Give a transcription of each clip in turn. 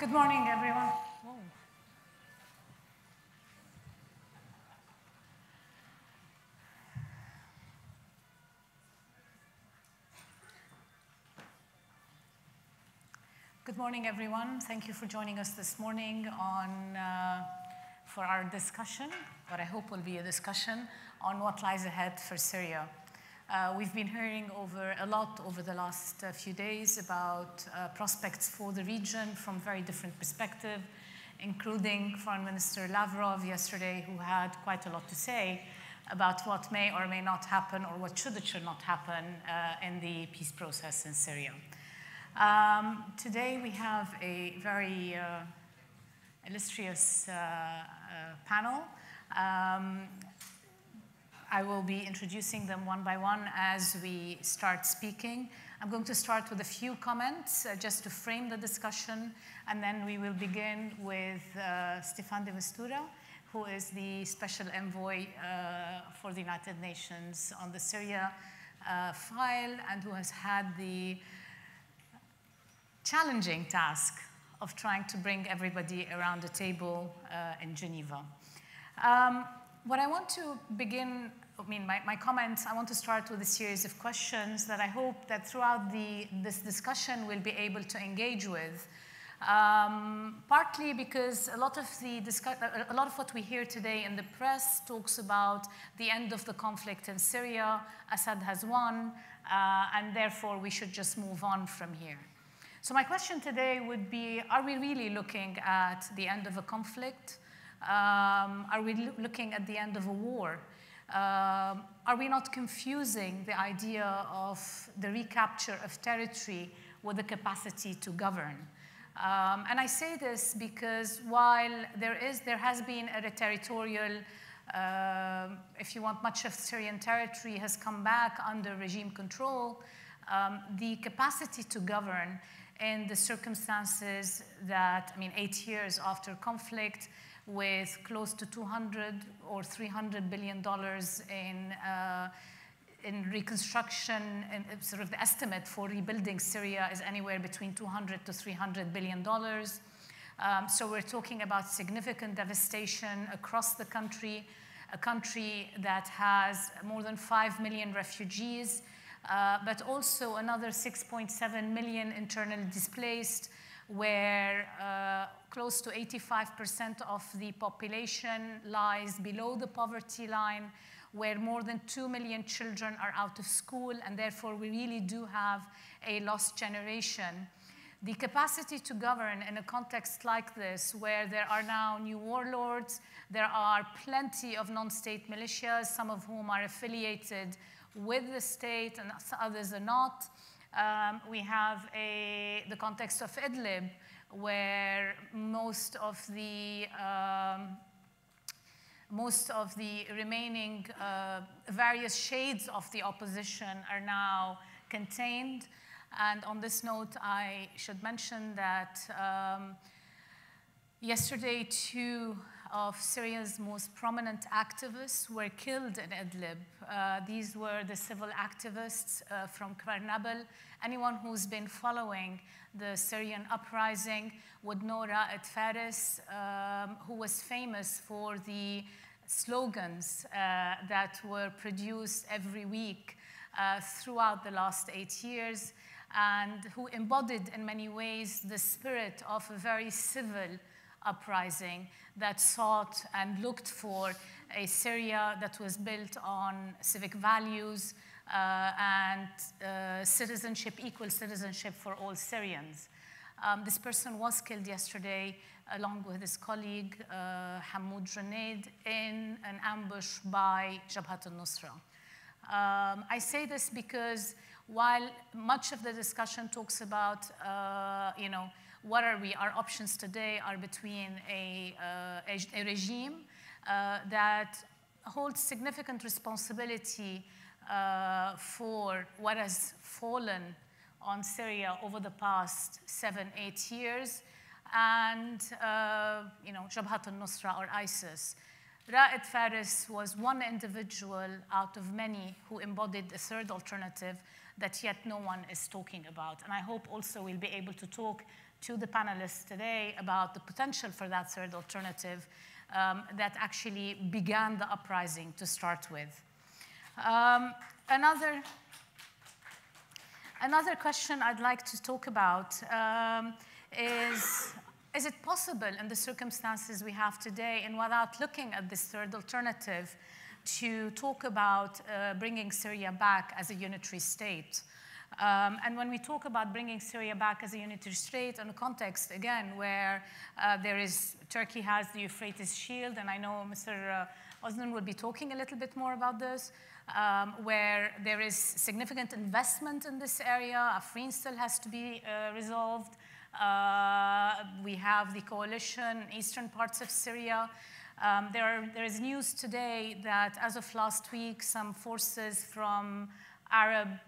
Good morning, everyone. Whoa. Good morning, everyone. Thank you for joining us this morning for our discussion, what I hope will be a discussion on what lies ahead for Syria. We've been hearing a lot over the last few days about prospects for the region from very different perspectives, including Foreign Minister Lavrov yesterday, who had quite a lot to say about what may or may not happen or what should or should not happen in the peace process in Syria. Today we have a very illustrious panel. I will be introducing them one by one as we start speaking. I'm going to start with a few comments just to frame the discussion, and then we will begin with Staffan de MISTURA, who is the Special Envoy for the United Nations on the Syria file, and who has had the challenging task of trying to bring everybody around the table in Geneva. What I want to begin, my comments, I want to start with a series of questions that I hope that throughout this discussion we'll be able to engage with. Partly because a lot of what we hear today in the press talks about the end of the conflict in Syria. Assad has won, and therefore we should just move on from here. So my question today would be, are we really looking at the end of a conflict? Are we looking at the end of a war? Are we not confusing the idea of the recapture of territory with the capacity to govern? And I say this because while there has been a territorial, if you want, much of Syrian territory has come back under regime control, the capacity to govern in the circumstances that, 8 years after conflict, with close to $200 or $300 billion in reconstruction, and sort of the estimate for rebuilding Syria is anywhere between $200 to $300 billion. So we're talking about significant devastation across the country, a country that has more than 5 million refugees, but also another 6.7 million internally displaced, where close to 85% of the population lies below the poverty line, where more than 2 million children are out of school, and therefore we really do have a lost generation. The capacity to govern in a context like this, where there are now new warlords, there are plenty of non-state militias, some of whom are affiliated with the state and others are not. We have the context of Idlib, where most of the remaining various shades of the opposition are now contained. And on this note, I should mention that yesterday, 2 of Syria's most prominent activists were killed in Idlib. These were the civil activists from Carnegie. Anyone who's been following the Syrian uprising would know Ra'ed Faris, who was famous for the slogans that were produced every week throughout the last 8 years, and who embodied in many ways the spirit of a very civil uprising that sought and looked for a Syria that was built on civic values and citizenship, equal citizenship for all Syrians. This person was killed yesterday along with his colleague Hamoud Junaid in an ambush by Jabhat al-Nusra. I say this because while much of the discussion talks about, what are our options today are between a regime that holds significant responsibility for what has fallen on Syria over the past 7-8 years, and Jabhat al-Nusra or ISIS. Ra'ed Faris was one individual out of many who embodied a third alternative that yet no one is talking about. And I hope also we'll be able to talk to the panelists today about the potential for that third alternative that actually began the uprising to start with. Another question I'd like to talk about is it possible in the circumstances we have today, and without looking at this third alternative, to talk about bringing Syria back as a unitary state? And when we talk about bringing Syria back as a unitary state in a context, again, where Turkey has the Euphrates Shield, and I know Mr. Osman will be talking a little bit more about this, where there is significant investment in this area. Afrin still has to be resolved. We have the coalition in eastern parts of Syria. There is news today that as of last week, some forces from an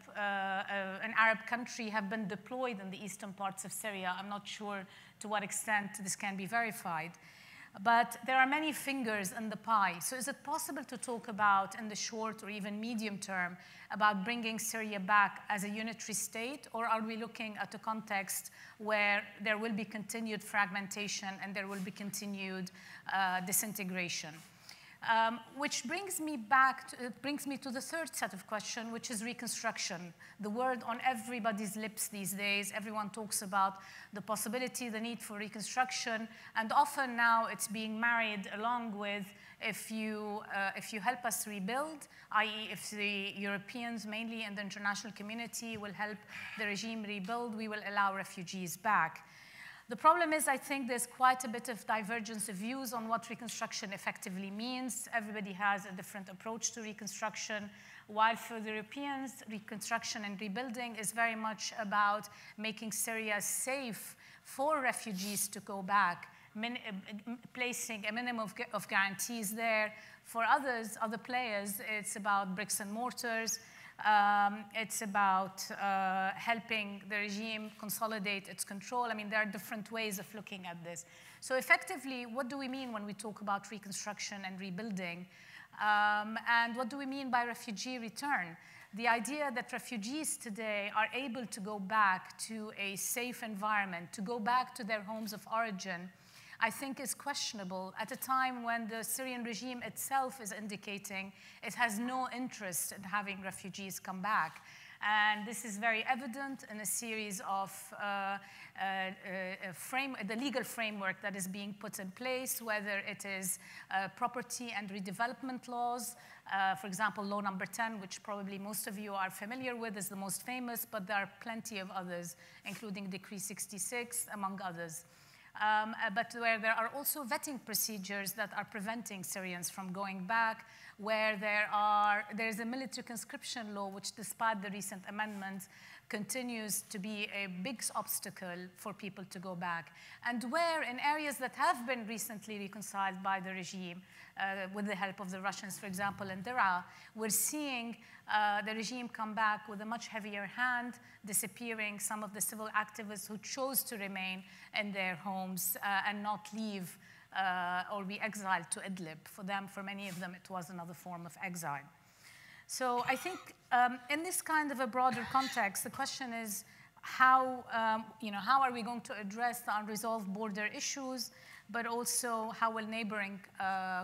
Arab country have been deployed in the eastern parts of Syria. I'm not sure to what extent this can be verified. But there are many fingers in the pie. So is it possible to talk about, in the short or even medium term, about bringing Syria back as a unitary state? Or are we looking at a context where there will be continued fragmentation and there will be continued disintegration? Which brings me to the third set of questions, which is reconstruction. The word on everybody's lips these days. Everyone talks about the possibility, the need for reconstruction, and often now it's being married along with if you help us rebuild, i.e. if the Europeans mainly and the international community will help the regime rebuild, we will allow refugees back. The problem is, I think there's quite a bit of divergence of views on what reconstruction effectively means. Everybody has a different approach to reconstruction. While for the Europeans, reconstruction and rebuilding is very much about making Syria safe for refugees to go back, placing a minimum of guarantees there. For other players, it's about bricks and mortars. It's about helping the regime consolidate its control. I mean, there are different ways of looking at this. So effectively, what do we mean when we talk about reconstruction and rebuilding? And what do we mean by refugee return? The idea that refugees today are able to go back to a safe environment, to go back to their homes of origin, I think is questionable at a time when the Syrian regime itself is indicating it has no interest in having refugees come back. And this is very evident in a series of the legal framework that is being put in place, whether it is property and redevelopment laws. For example, law number 10, which probably most of you are familiar with, is the most famous, but there are plenty of others, including Decree 66, among others. But where there are also vetting procedures that are preventing Syrians from going back, where there is a military conscription law, which despite the recent amendments, continues to be a big obstacle for people to go back. And where in areas that have been recently reconciled by the regime, with the help of the Russians, for example, in Daraa, we're seeing the regime come back with a much heavier hand, disappearing some of the civil activists who chose to remain in their homes and not leave or be exiled to Idlib. For many of them, it was another form of exile. So I think in this kind of a broader context, the question is how are we going to address the unresolved border issues, but also how will neighboring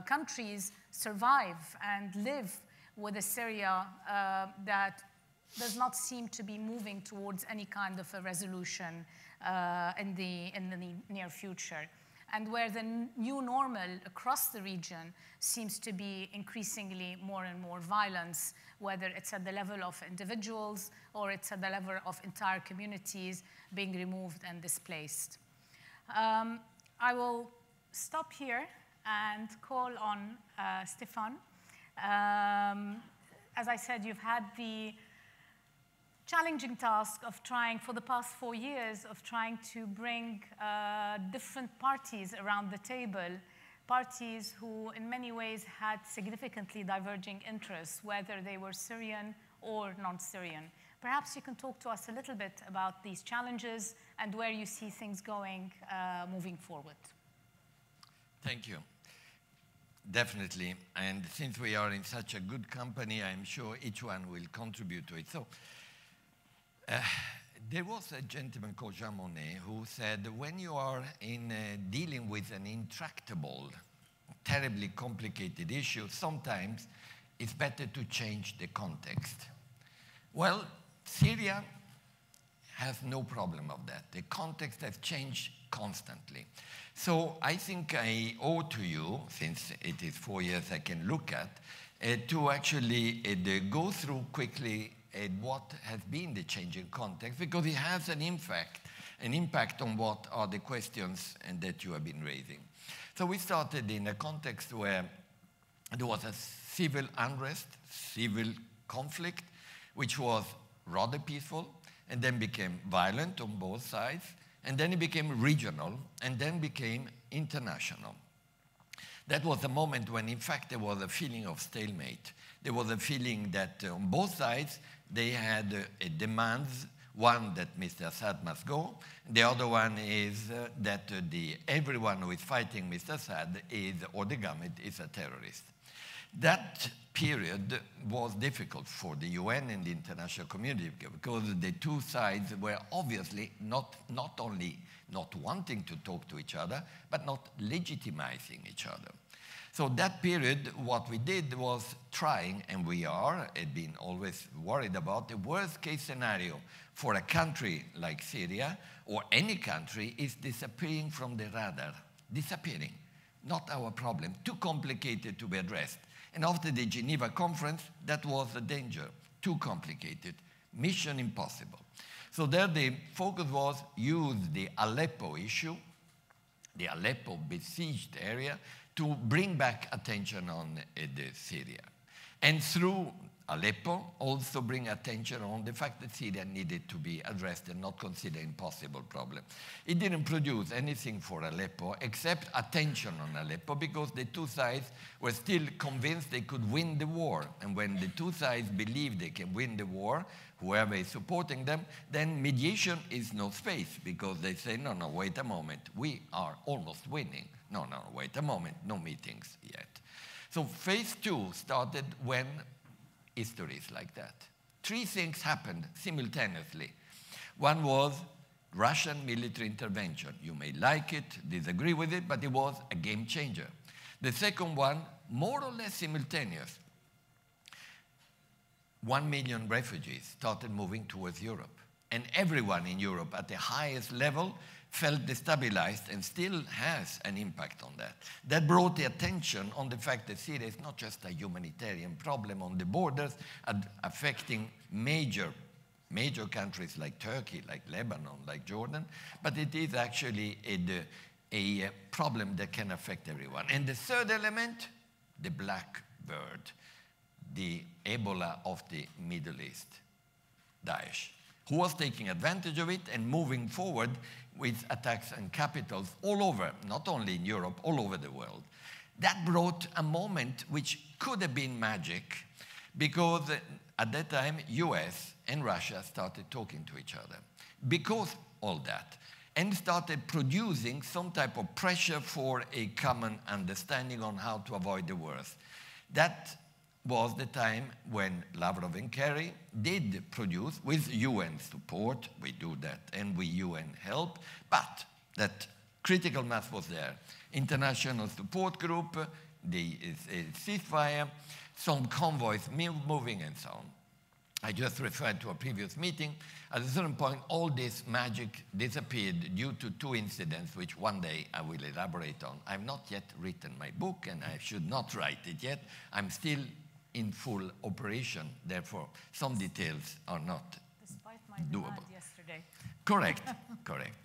countries survive and live with a Syria that does not seem to be moving towards any kind of a resolution in the near future, and where the new normal across the region seems to be increasingly more and more violence, whether it's at the level of individuals or it's at the level of entire communities being removed and displaced. I will stop here and call on Staffan. As I said, you've had the challenging task of trying, for the past 4 years, of trying to bring different parties around the table, parties who in many ways had significantly diverging interests, whether they were Syrian or non-Syrian. Perhaps you can talk to us a little bit about these challenges and where you see things going moving forward. Thank you. Definitely. And since we are in such a good company, I'm sure each one will contribute to it. So There was a gentleman called Jean Monnet who said, when you are dealing with an intractable, terribly complicated issue, sometimes it's better to change the context. Well, Syria has no problem of that. The context has changed constantly. So I think I owe to you, since it is 4 years I can look at, to actually go through quickly what has been the change in context, because it has an impact on what are the questions that you have been raising. So we started in a context where there was a civil unrest, civil conflict, which was rather peaceful, and then became violent on both sides, and then it became regional, and then became international. That was a moment when, in fact, there was a feeling of stalemate. There was a feeling that on both sides, they had demands, one that Mr. Assad must go, the other one is that everyone who is fighting Mr. Assad or the government is a terrorist. That period was difficult for the UN and the international community because the two sides were obviously not only not wanting to talk to each other, but not legitimizing each other. So that period, what we did was trying, and we are, been always worried about, the worst case scenario for a country like Syria, or any country, is disappearing from the radar. Disappearing. Not our problem. Too complicated to be addressed. And after the Geneva conference, that was a danger. Too complicated. Mission impossible. So there the focus was use the Aleppo issue, the Aleppo besieged area, to bring back attention on Syria. And through Aleppo, also bring attention on the fact that Syria needed to be addressed and not considered an impossible problem. It didn't produce anything for Aleppo except attention on Aleppo because the two sides were still convinced they could win the war. And when the two sides believe they can win the war, whoever is supporting them, then mediation is no space because they say, no, no, wait a moment, we are almost winning. No, no, wait a moment, no meetings yet. So phase 2 started when history is like that. 3 things happened simultaneously. One was Russian military intervention. You may like it, disagree with it, but it was a game changer. The second one, more or less simultaneous. 1 million refugees started moving towards Europe. And everyone in Europe at the highest level felt destabilized and still has an impact on that. That brought the attention on the fact that Syria is not just a humanitarian problem on the borders affecting major countries like Turkey, like Lebanon, like Jordan, but it is actually a problem that can affect everyone. And the third element, the black bird, the Ebola of the Middle East, Daesh, who was taking advantage of it and moving forward with attacks on capitals all over, not only in Europe, all over the world. That brought a moment which could have been magic because at that time, US and Russia started talking to each other because all that, and started producing some type of pressure for a common understanding on how to avoid the worst. That was the time when Lavrov and Kerry did produce, with UN support, we do that, and with UN help, but that critical mass was there. International support group, the ceasefire, some convoys moving and so on. I just referred to a previous meeting. At a certain point, all this magic disappeared due to 2 incidents, which one day I will elaborate on. I've not yet written my book, and I should not write it yet. I'm still in full operation, therefore some details are not Despite my doable. demand yesterday. Correct, correct.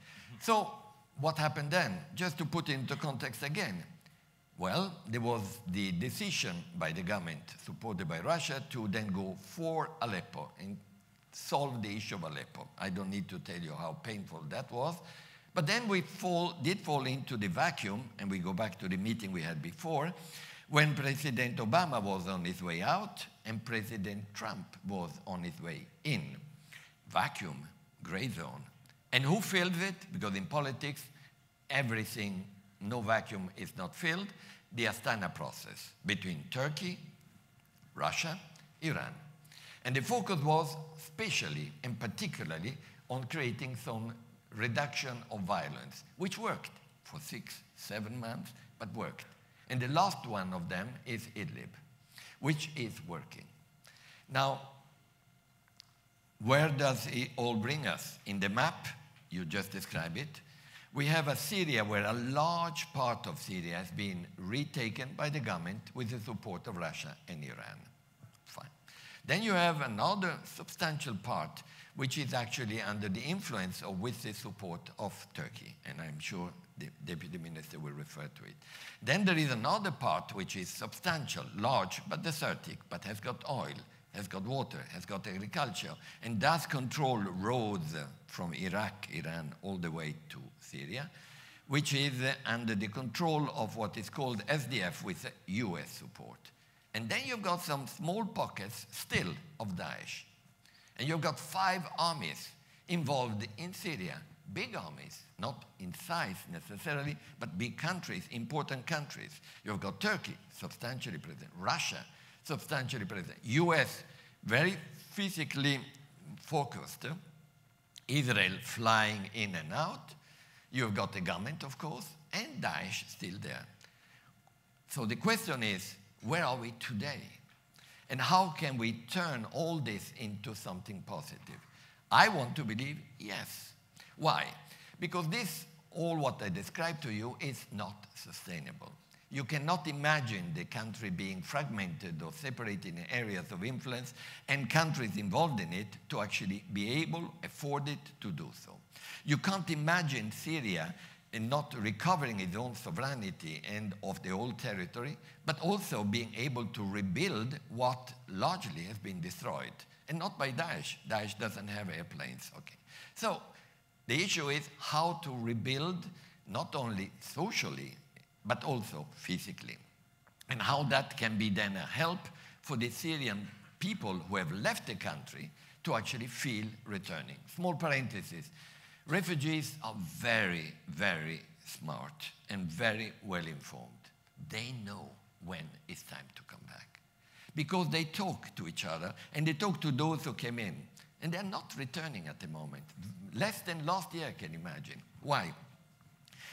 So what happened then? Just to put into context again, well, there was the decision by the government, supported by Russia, to then go for Aleppo and solve the issue of Aleppo. I don't need to tell you how painful that was. But then we did fall into the vacuum, and we go back to the meeting we had before, when President Obama was on his way out and President Trump was on his way in. Vacuum, gray zone. And who filled it? Because in politics, everything, no vacuum is not filled. The Astana process between Turkey, Russia, Iran. And the focus was especially and particularly on creating some reduction of violence, which worked for 6, 7 months, but worked. And the last one of them is Idlib, which is working. Now, where does it all bring us? In the map, you just described it, we have a Syria where a large part of Syria has been retaken by the government with the support of Russia and Iran. Fine. Then you have another substantial part which is actually under the influence or with the support of Turkey, and I'm sure the Deputy Minister will refer to it. Then there is another part which is substantial, large, but desertic, but has got oil, has got water, has got agriculture, and does control roads from Iraq, Iran, all the way to Syria, which is under the control of what is called SDF with US support. And then you've got some small pockets still of Daesh. And you've got 5 armies involved in Syria, big armies, not in size necessarily, but big countries, important countries. You've got Turkey, substantially present, Russia, substantially present, US, very physically focused, Israel flying in and out. You've got the government, of course, and Daesh still there. So the question is, where are we today? And how can we turn all this into something positive? I want to believe yes. Why? Because this, all what I described to you, is not sustainable. You cannot imagine the country being fragmented or separated in areas of influence and countries involved in it to actually be able, afford it to do so. You can't imagine Syria in not recovering its own sovereignty and of the old territory, but also being able to rebuild what largely has been destroyed, and not by Daesh. Daesh doesn't have airplanes. Okay. So the issue is how to rebuild not only socially, but also physically, and how that can be then a help for the Syrian people who have left the country to actually feel returning. Small parenthesis. Refugees are very, very smart and very well informed. They know when it's time to come back because they talk to each other and they talk to those who came in, and they're not returning at the moment. Less than last year, can you imagine? Why?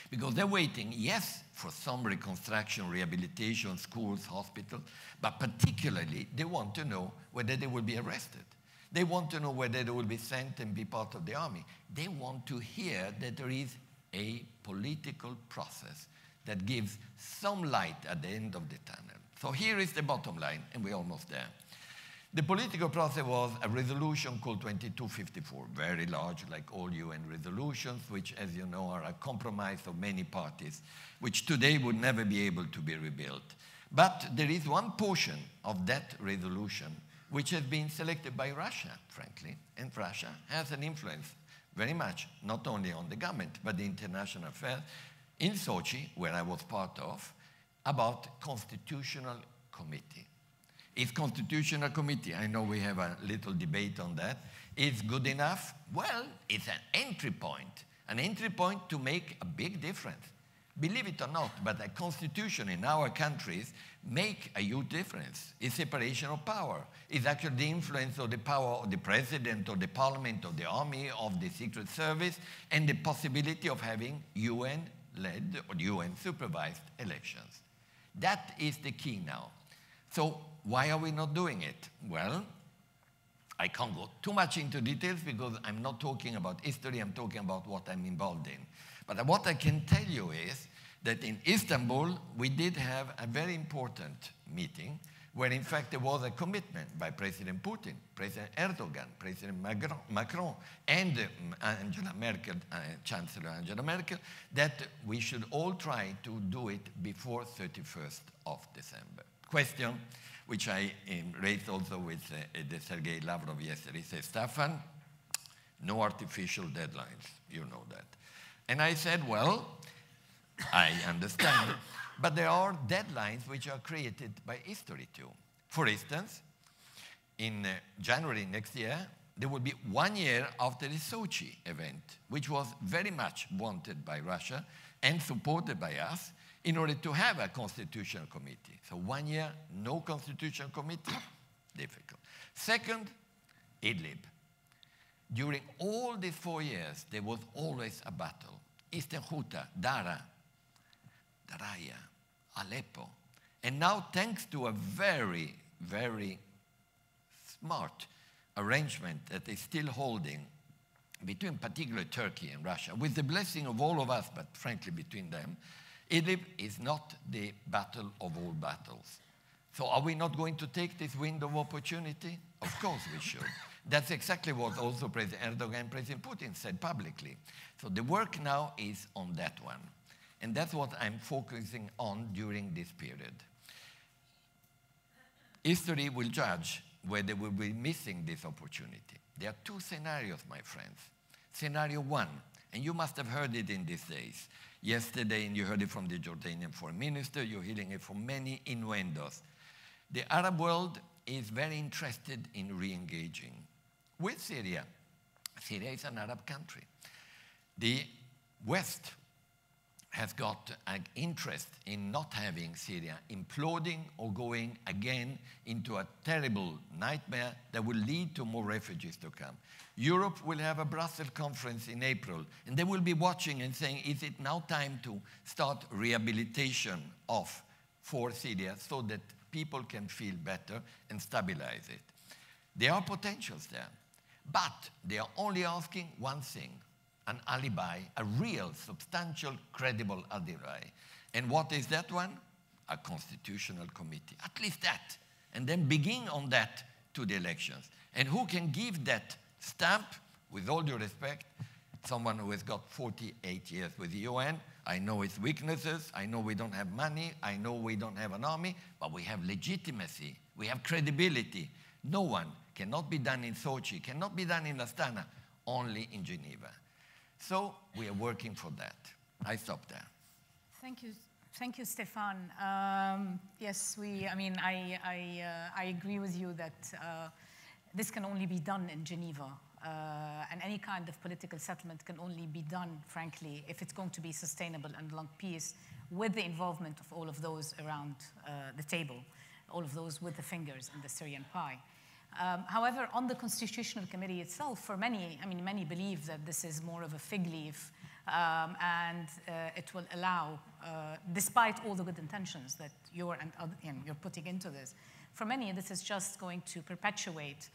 Because they're waiting, yes, for some reconstruction, rehabilitation, schools, hospitals, but particularly they want to know whether they will be arrested. They want to know whether they will be sent and be part of the army. They want to hear that there is a political process that gives some light at the end of the tunnel. So here is the bottom line, and we're almost there. The political process was a resolution called 2254, very large, like all UN resolutions, which, as you know, are a compromise of many parties, which today would never be able to be rebuilt. But there is one portion of that resolution which has been selected by Russia, frankly, and Russia has an influence very much, not only on the government, but the international affairs, in Sochi, where I was part of, about constitutional committee. Is constitutional committee, I know we have a little debate on that, is good enough? Well, it's an entry point to make a big difference. Believe it or not, but a constitution in our countries make a huge difference. It's separation of power. It's actually the influence of the power of the president, or the parliament, of the army, of the secret service, and the possibility of having UN-led or UN-supervised elections. That is the key now. So why are we not doing it? Well, I can't go too much into details because I'm not talking about history, I'm talking about what I'm involved in. But what I can tell you is that in Istanbul, we did have a very important meeting where, in fact, there was a commitment by President Putin, President Erdogan, President Macron, and Angela Merkel, Chancellor Angela Merkel, that we should all try to do it before 31st of December. Question, which I raised also with the Sergei Lavrov yesterday, says, Staffan, no artificial deadlines, you know that. And I said, well, I understand, but there are deadlines which are created by history too. For instance, in January next year, there will be 1 year after the Sochi event, which was very much wanted by Russia and supported by us in order to have a constitutional committee. So 1 year, no constitutional committee, difficult. Second, Idlib. During all these 4 years, there was always a battle. Eastern Ghouta, Dara, Daraya, Aleppo. And now, thanks to a very, very smart arrangement that is still holding between particularly Turkey and Russia, with the blessing of all of us, but frankly between them, Idlib is not the battle of all battles. So are we not going to take this window of opportunity? Of course we should. That's exactly what also President Erdogan and President Putin said publicly. So the work now is on that one. And that's what I'm focusing on during this period. History will judge whether we will be missing this opportunity. There are 2 scenarios, my friends. Scenario 1, and you must have heard it in these days. Yesterday, and you heard it from the Jordanian foreign minister, you're hearing it from many innuendos. The Arab world is very interested in re-engaging with Syria. Syria is an Arab country. The West has got an interest in not having Syria imploding or going again into a terrible nightmare that will lead to more refugees to come. Europe will have a Brussels conference in April, and they will be watching and saying, is it now time to start rehabilitation for Syria so that people can feel better and stabilize it? There are potentials there, but they are only asking one thing: an alibi, a real, substantial, credible alibi. And what is that one? A constitutional committee, at least that. And then begin on that to the elections. And who can give that stamp, with all due respect? Someone who has got 48 years with the UN. I know its weaknesses. I know we don't have money. I know we don't have an army, but we have legitimacy. We have credibility. No one, cannot be done in Sochi, cannot be done in Astana, only in Geneva. So we are working for that. I stop there. Thank you. Thank you, Staffan. Yes, I agree with you that this can only be done in Geneva. And any kind of political settlement can only be done, frankly, if it's going to be sustainable and long peace, with the involvement of all of those around the table, all of those with the fingers in the Syrian pie. However, on the Constitutional Committee itself, for many, many believe that this is more of a fig leaf, and it will allow, despite all the good intentions that you're putting into this, for many, this is just going to perpetuate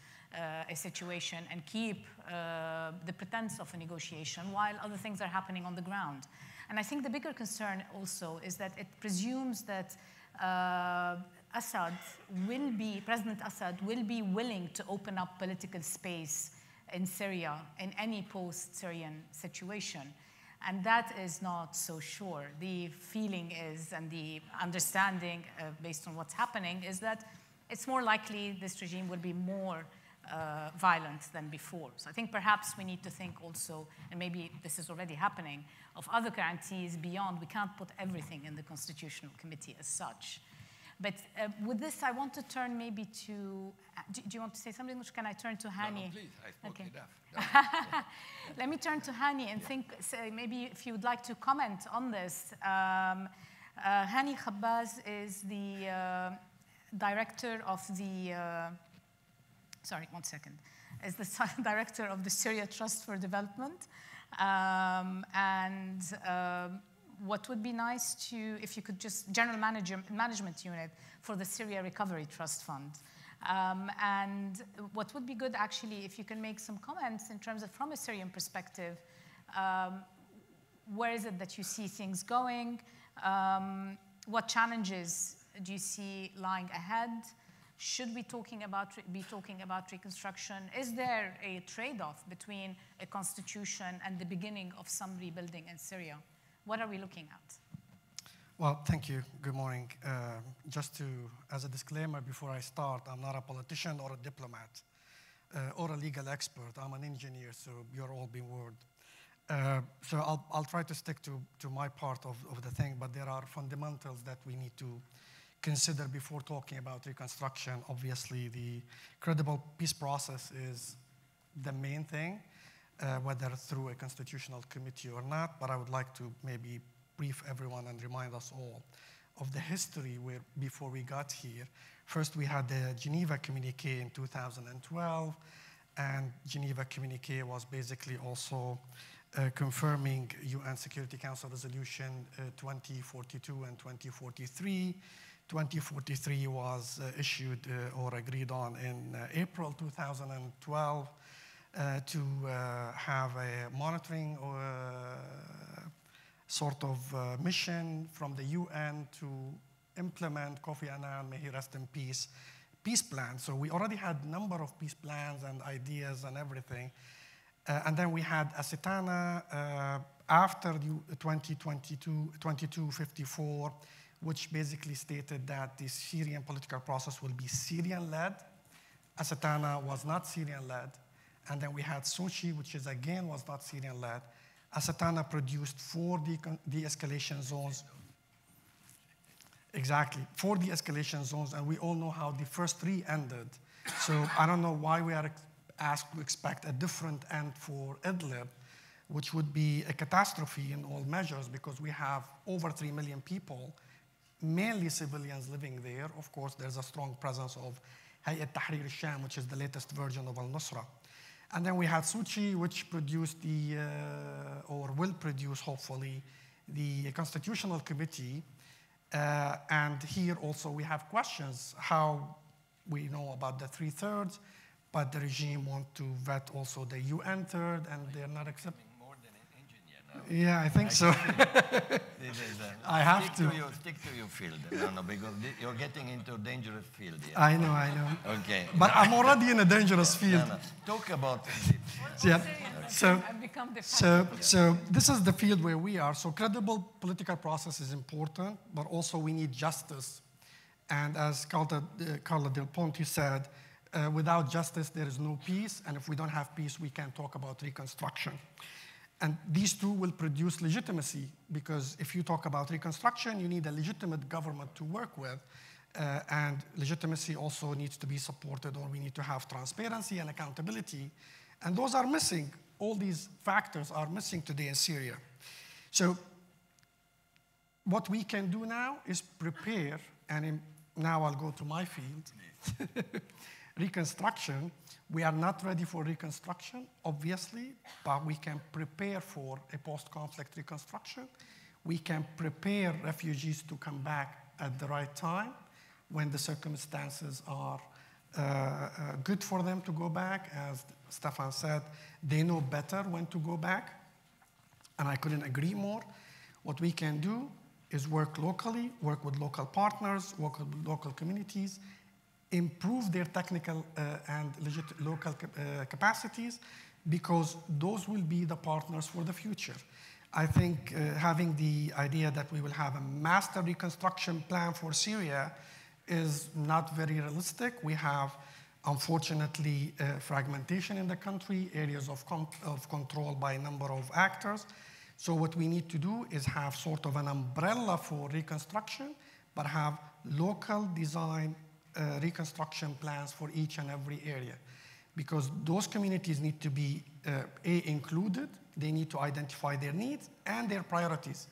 a situation and keep the pretense of a negotiation while other things are happening on the ground. And I think the bigger concern also is that it presumes that President Assad will be willing to open up political space in Syria in any post-Syrian situation. And that is not so sure. The feeling is, and the understanding based on what's happening, is that it's more likely this regime will be more violent than before. So I think perhaps we need to think also, and maybe this is already happening, of other guarantees beyond. We can't put everything in the Constitutional Committee as such. But with this, I want to turn maybe to, do you want to say something, or can I turn to Hani? No, please, I spoke enough. No. Let me turn to Hani and say maybe if you would like to comment on this. Hani KHABBAZ is the director of the, is the director of the Syria Trust for Development. What would be nice to, if you could just, General Management Unit for the Syria Recovery Trust Fund. And what would be good, actually, if you can make some comments in terms of, from a Syrian perspective, where is it that you see things going? What challenges do you see lying ahead? Should we be talking about reconstruction? Is there a trade-off between a constitution and the beginning of some rebuilding in Syria? What are we looking at? Well, thank you. Good morning. Just as a disclaimer before I start, I'm not a politician or a diplomat or a legal expert. I'm an engineer, so you're all being warned. So I'll try to stick to my part of the thing, but there are fundamentals that we need to consider before talking about reconstruction. Obviously, the credible peace process is the main thing, whether through a constitutional committee or not, but I would like to maybe brief everyone and remind us all of the history where before we got here. First, we had the Geneva Communique in 2012, And Geneva Communique was basically also confirming UN Security Council Resolution 2042 and 2043. 2043 was issued or agreed on in April 2012 to have a monitoring sort of mission from the UN to implement Kofi Annan, may he rest in peace, peace plan. So we already had a number of peace plans and ideas and everything. And then we had Asitana after 2254, which basically stated that the Syrian political process will be Syrian-led. Asitana was not Syrian-led. And then we had Sochi, which is again was not Syrian-led. Asitana produced 4 de-escalation zones. Exactly, 4 de-escalation zones, and we all know how the first 3 ended. So I don't know why we are asked to expect a different end for Idlib, which would be a catastrophe in all measures because we have over 3 million people, mainly civilians living there. Of course, there's a strong presence of Hayat Tahrir al-Sham, which is the latest version of al-Nusra. And then we had Sochi, which produced or will produce, hopefully, the Constitutional Committee. And here also we have questions how we know about the 3/3, but the regime want to vet also the UN third, and they're not accepting. More than an engineer now. Yeah, I think so. I have to. Stick to your field, no, because you're getting into a dangerous field here. I know. Okay. But I'm already in a dangerous field. No. Talk about Yeah. So this is the field where we are. So credible political process is important, but also we need justice. And as Carla Del Ponte said, without justice, there is no peace. And if we don't have peace, we can't talk about reconstruction. And these two will produce legitimacy, because if you talk about reconstruction, you need a legitimate government to work with. And legitimacy also needs to be supported, or we need to have transparency and accountability. And those are missing. All these factors are missing today in Syria. So what we can do now is prepare, and now I'll go to my field. Reconstruction. We are not ready for reconstruction, obviously, but we can prepare for a post-conflict reconstruction. We can prepare refugees to come back at the right time when the circumstances are good for them to go back. As Staffan said, they know better when to go back, and I couldn't agree more. What we can do is work locally, work with local partners, work with local communities, improve their technical and local capacities, because those will be the partners for the future. I think having the idea that we will have a master reconstruction plan for Syria is not very realistic. We have, unfortunately, fragmentation in the country, areas of control by a number of actors. So what we need to do is have sort of an umbrella for reconstruction, but have local design reconstruction plans for each and every area. Because those communities need to be included, they need to identify their needs and their priorities.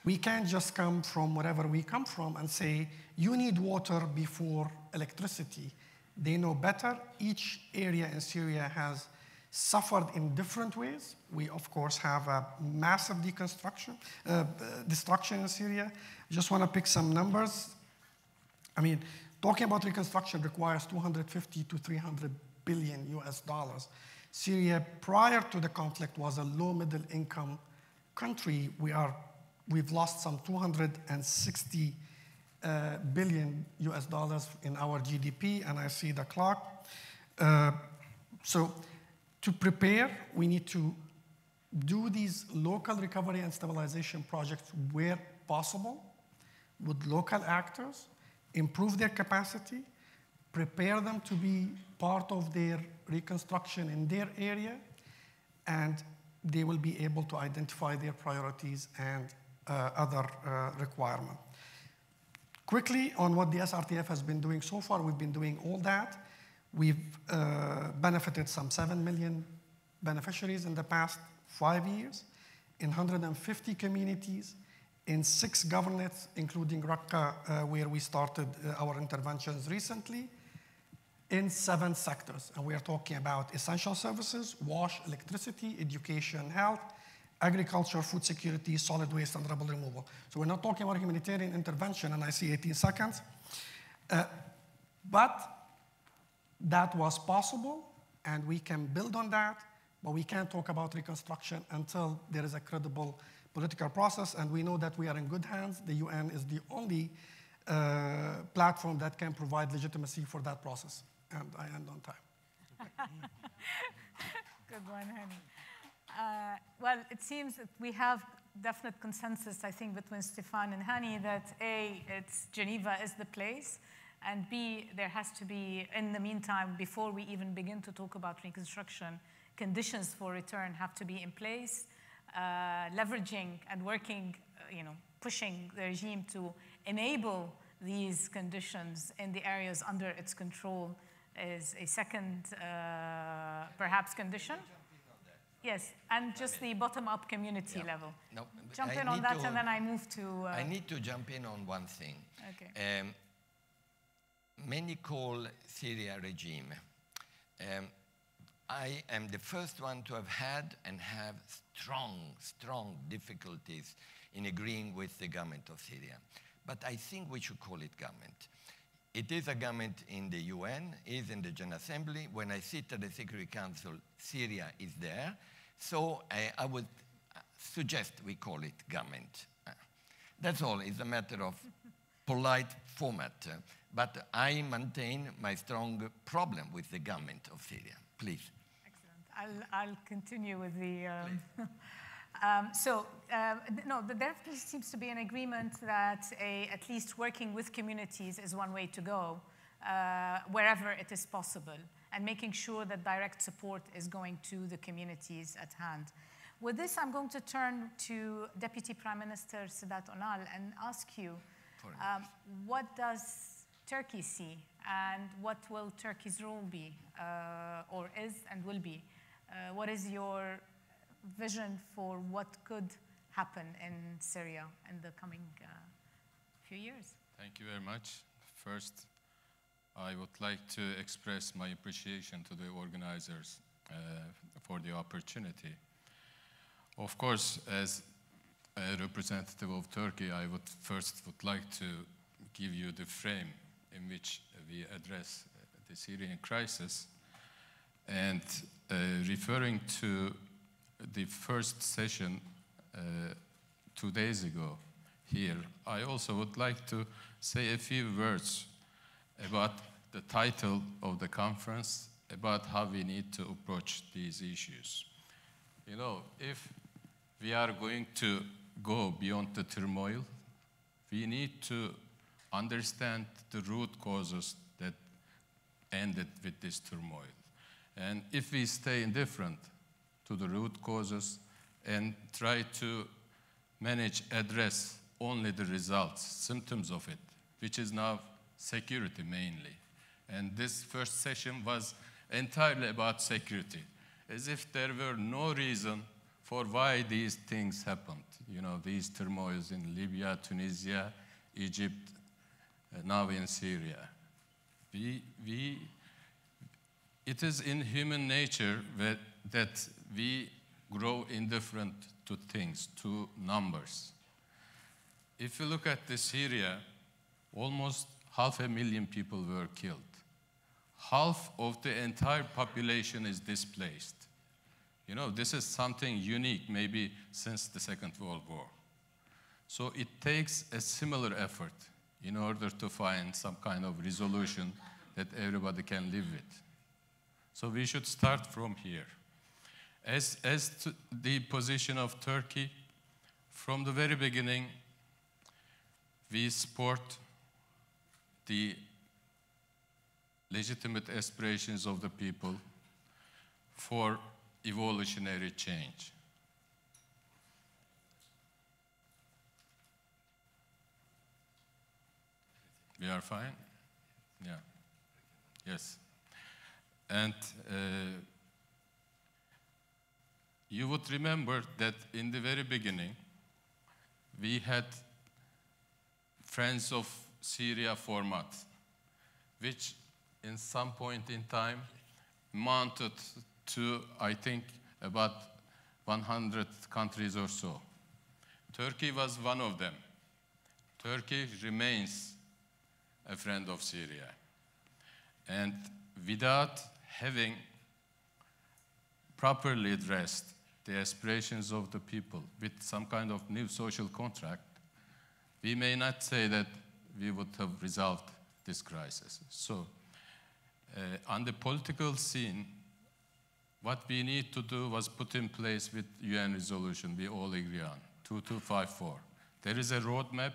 We can't just come from wherever we come from and say, you need water before electricity. They know better. Each area in Syria has suffered in different ways. We, of course, have a massive destruction in Syria. Just want to pick some numbers. I mean, talking about reconstruction requires 250 to 300 billion US dollars. Syria, prior to the conflict, was a low middle income country. We've lost some 260 billion US dollars in our GDP, and I see the clock. So to prepare, we need to do these local recovery and stabilization projects where possible with local actors, improve their capacity, prepare them to be part of their reconstruction in their area, and they will be able to identify their priorities and other requirements. Quickly on what the SRTF has been doing so far, we've been doing all that. We've benefited some 7 million beneficiaries in the past 5 years in 150 communities, in 6 governorates, including Raqqa, where we started our interventions recently. in 7 sectors. And we are talking about essential services, wash, electricity, education, health, agriculture, food security, solid waste, and rubble removal. So we're not talking about humanitarian intervention, and I see 18 seconds. But that was possible, and we can build on that, but we can't talk about reconstruction until there is a credible political process, and we know that we are in good hands. The UN is the only platform that can provide legitimacy for that process. And I end on time. Good one, Hani. Well, it seems that we have definite consensus, I think, between Staffan and Hani that A, it's Geneva is the place, and B, there has to be, in the meantime, before we even begin to talk about reconstruction, conditions for return have to be in place, leveraging and working, pushing the regime to enable these conditions in the areas under its control is a second, perhaps, condition. Yes, and just the bottom-up community level. No, jump in on that, and then I move to... I need to jump in on one thing. Okay. Many call Syria regime. I am the first one to have had and have strong difficulties in agreeing with the government of Syria. But I think we should call it government. It is a government in the UN, is in the General Assembly. When I sit at the Security Council, Syria is there. So I would suggest we call it government. That's all. It's a matter of polite format. But I maintain my strong problem with the government of Syria. Please. Excellent. I'll continue with the... No, there definitely seems to be an agreement that at least working with communities is one way to go, wherever it is possible, and making sure that direct support is going to the communities at hand. With this, I'm going to turn to Deputy Prime Minister Sedat ÖNAL and ask you, what does Turkey see, and what will Turkey's role be, or is and will be? What is your vision for what could happen in Syria in the coming few years? Thank you very much. First, I would like to express my appreciation to the organizers for the opportunity. Of course, as a representative of Turkey, I would like to give you the frame in which we address the Syrian crisis. And referring to the first session 2 days ago here, I also would like to say a few words about the title of the conference, about how we need to approach these issues. You know, if we are going to go beyond the turmoil, we need to understand the root causes that ended with this turmoil. And if we stay indifferent to the root causes and try to address only the results, symptoms of it, which is now security mainly. And this first session was entirely about security, as if there were no reason for why these things happened. You know, these turmoils in Libya, Tunisia, Egypt, now in Syria. It is in human nature that we grow indifferent to things, to numbers. If you look at Syria, almost 500,000 people were killed. Half of the entire population is displaced. You know, this is something unique, maybe since the Second World War. So it takes a similar effort in order to find some kind of resolution that everybody can live with. So we should start from here. As to the position of Turkey, from the very beginning, we support the legitimate aspirations of the people for evolutionary change. We are fine? Yeah. Yes. And you would remember that in the very beginning, we had Friends of Syria format, which in some point in time, mounted to, I think, about 100 countries or so. Turkey was one of them. Turkey remains a friend of Syria. And without having properly addressed the aspirations of the people with some kind of new social contract, we may not say that we would have resolved this crisis. So, on the political scene, what we need to do was put in place with UN resolution we all agree on, 2254. There is a roadmap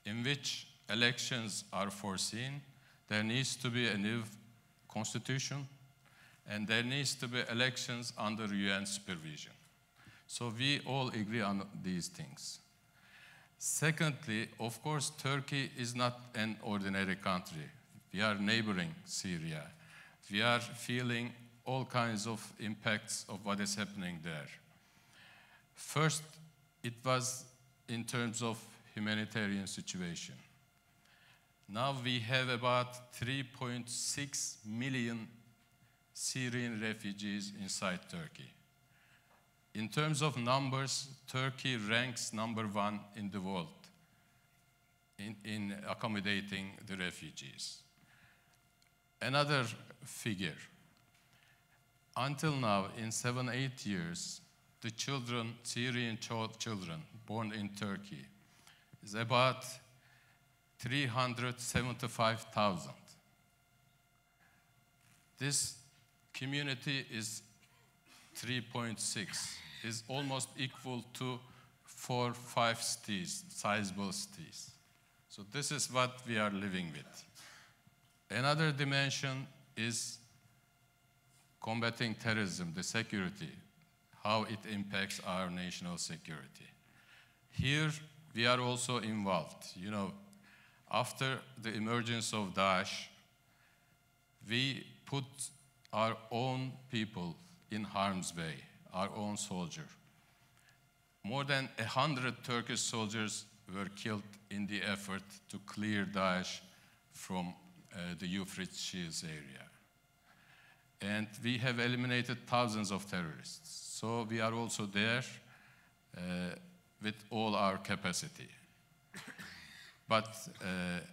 in which elections are foreseen. There needs to be a new constitution, and there needs to be elections under UN supervision. So we all agree on these things. Secondly, of course, Turkey is not an ordinary country. We are neighboring Syria. We are feeling all kinds of impacts of what is happening there. First, it was in terms of humanitarian situation. Now we have about 3.6 million Syrian refugees inside Turkey. In terms of numbers, Turkey ranks #1 in the world in accommodating the refugees. Another figure. Until now, in 7-8 years, the children, Syrian children born in Turkey, is about 375,000. This community is 3.6, is almost equal to 4-5 cities, sizable cities. So this is what we are living with. Another dimension is combating terrorism, the security, how it impacts our national security. Here, we are also involved. You know, after the emergence of Daesh, we put our own people in harm's way, our own soldier. More than 100 Turkish soldiers were killed in the effort to clear Daesh from the Euphrates area. And we have eliminated thousands of terrorists. So we are also there with all our capacity. But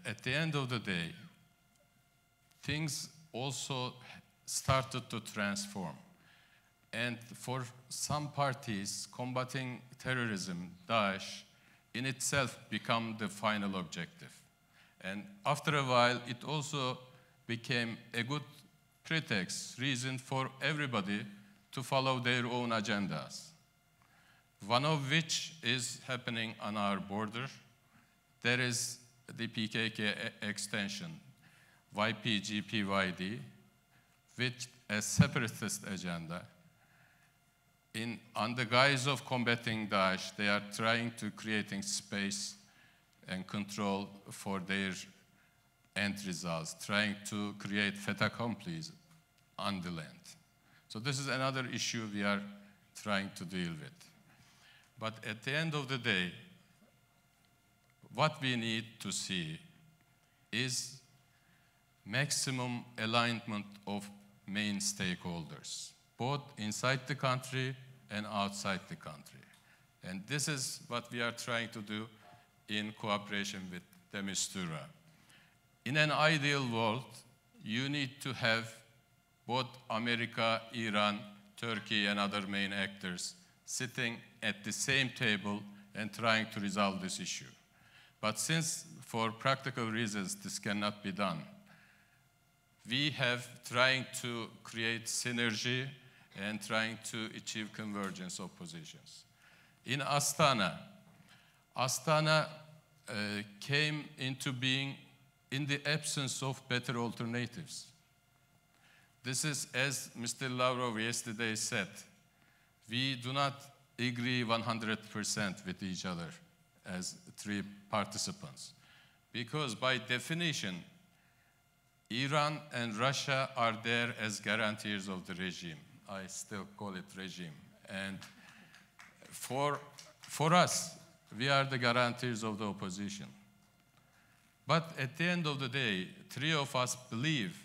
at the end of the day, things also started to transform. And for some parties, combating terrorism, Daesh, in itself became the final objective. And after a while, it also became a good pretext, reason for everybody to follow their own agendas. One of which is happening on our border. There is the PKK extension, YPG-PYD, with a separatist agenda. On the guise of combating Daesh, they are trying to creating space and control for their end results, trying to create fait accompli on the land. So this is another issue we are trying to deal with. But at the end of the day, what we need to see is maximum alignment of main stakeholders, both inside the country and outside the country. And this is what we are trying to do in cooperation with the MISTURA. In an ideal world, you need to have both America, Iran, Turkey, and other main actors sitting at the same table and trying to resolve this issue. But since, for practical reasons, this cannot be done, we have trying to create synergy and trying to achieve convergence of positions. In Astana, came into being in the absence of better alternatives. This is, as Mr. Lavrov yesterday said, we do not agree 100% with each other as three participants. Because by definition, Iran and Russia are there as guarantors of the regime. I still call it regime. And for us, we are the guarantors of the opposition. But at the end of the day, three of us believe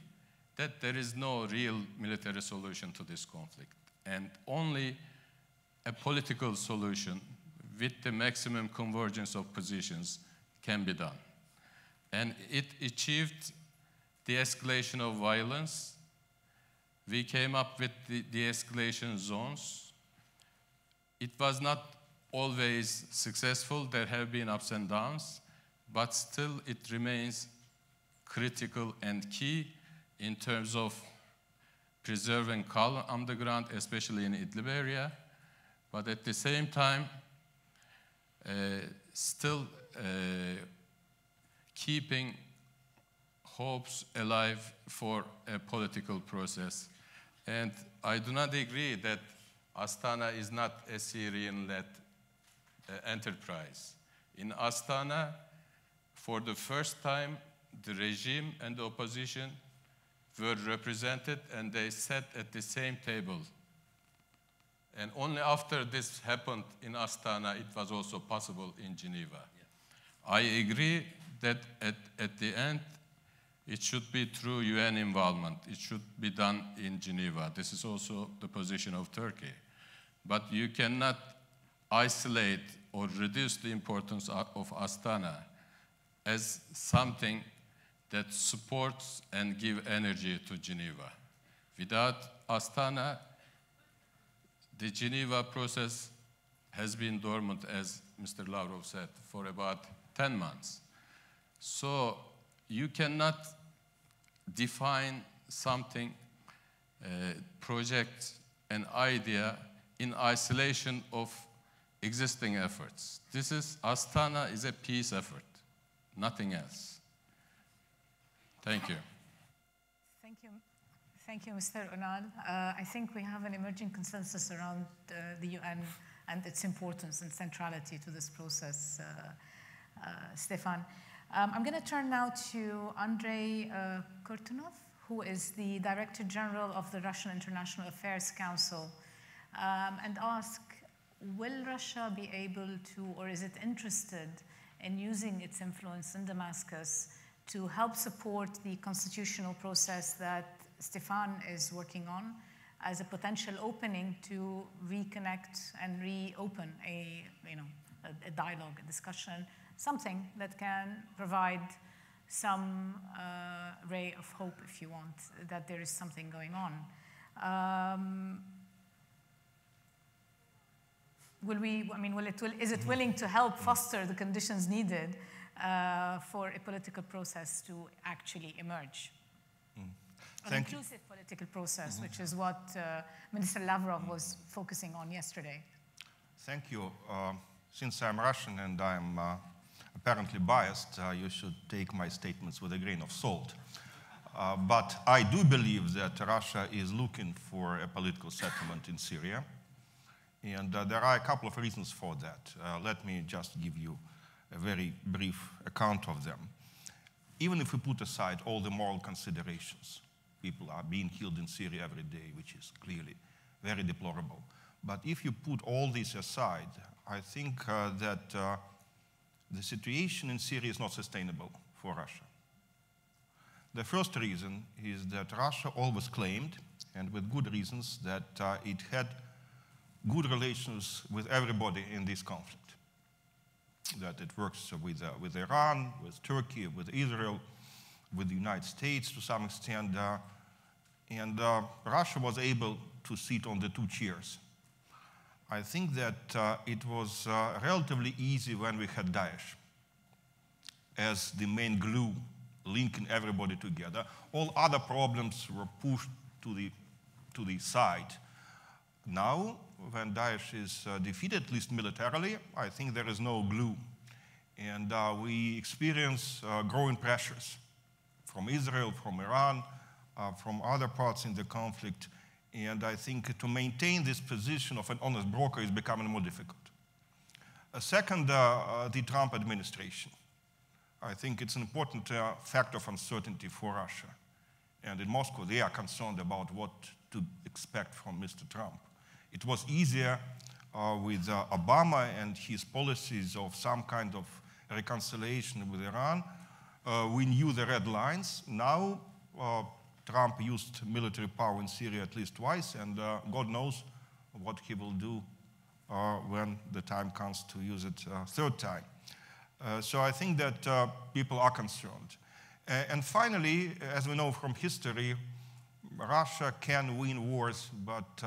that there is no real military solution to this conflict, and only a political solution with the maximum convergence of positions can be done. And it achieved the escalation of violence. We came up with the de-escalation zones. It was not always successful. There have been ups and downs, but still it remains critical and key in terms of preserving calm on the ground, especially in Idlib area, but at the same time, still keeping hopes alive for a political process. And I do not agree that Astana is not a Syrian-led enterprise. In Astana, for the first time, the regime and the opposition were represented, and they sat at the same table. And only after this happened in Astana, it was also possible in Geneva. Yeah. I agree that at the end, it should be through UN involvement. It should be done in Geneva. This is also the position of Turkey. But you cannot isolate or reduce the importance of Astana as something that supports and gives energy to Geneva. Without Astana, the Geneva process has been dormant, as Mr. Lavrov said, for about 10 months. So you cannot define something, project, an idea in isolation of existing efforts. Astana is a peace effort, nothing else. Thank you. Thank you. Thank you, Mr. ÖNAL. I think we have an emerging consensus around the UN and its importance and centrality to this process, Staffan. I'm going to turn now to Andrei Koltunov, who is the Director General of the Russian International Affairs Council, and ask, will Russia be able to, or is it interested in using its influence in Damascus to help support the constitutional process that Staffan is working on as a potential opening to reconnect and reopen a dialogue, a discussion, something that can provide some ray of hope, if you want, that there is something going on. Is it willing to help foster the conditions needed for a political process to actually emerge? An inclusive political process, which is what Minister Lavrov was focusing on yesterday. Thank you. Since I'm Russian and I'm apparently biased, you should take my statements with a grain of salt. But I do believe that Russia is looking for a political settlement in Syria. And there are a couple of reasons for that. Let me just give you a very brief account of them. Even if we put aside all the moral considerations, people are being killed in Syria every day, which is clearly very deplorable. But if you put all this aside, I think that the situation in Syria is not sustainable for Russia. The first reason is that Russia always claimed, and with good reasons, that it had good relations with everybody in this conflict. That it works with Iran, with Turkey, with Israel, with the United States to some extent. And Russia was able to sit on the two chairs. I think that it was relatively easy when we had Daesh as the main glue linking everybody together. All other problems were pushed to the side. Now, when Daesh is defeated, at least militarily, I think there is no glue. And we experience growing pressures from Israel, from Iran, from other parts in the conflict. And I think to maintain this position of an honest broker is becoming more difficult. Second, the Trump administration. I think it's an important factor of uncertainty for Russia. And in Moscow, they are concerned about what to expect from Mr. Trump. It was easier with Obama and his policies of some kind of reconciliation with Iran. We knew the red lines. Now, Trump used military power in Syria at least twice, and God knows what he will do when the time comes to use it third time. So I think that people are concerned. And finally, as we know from history, Russia can win wars, but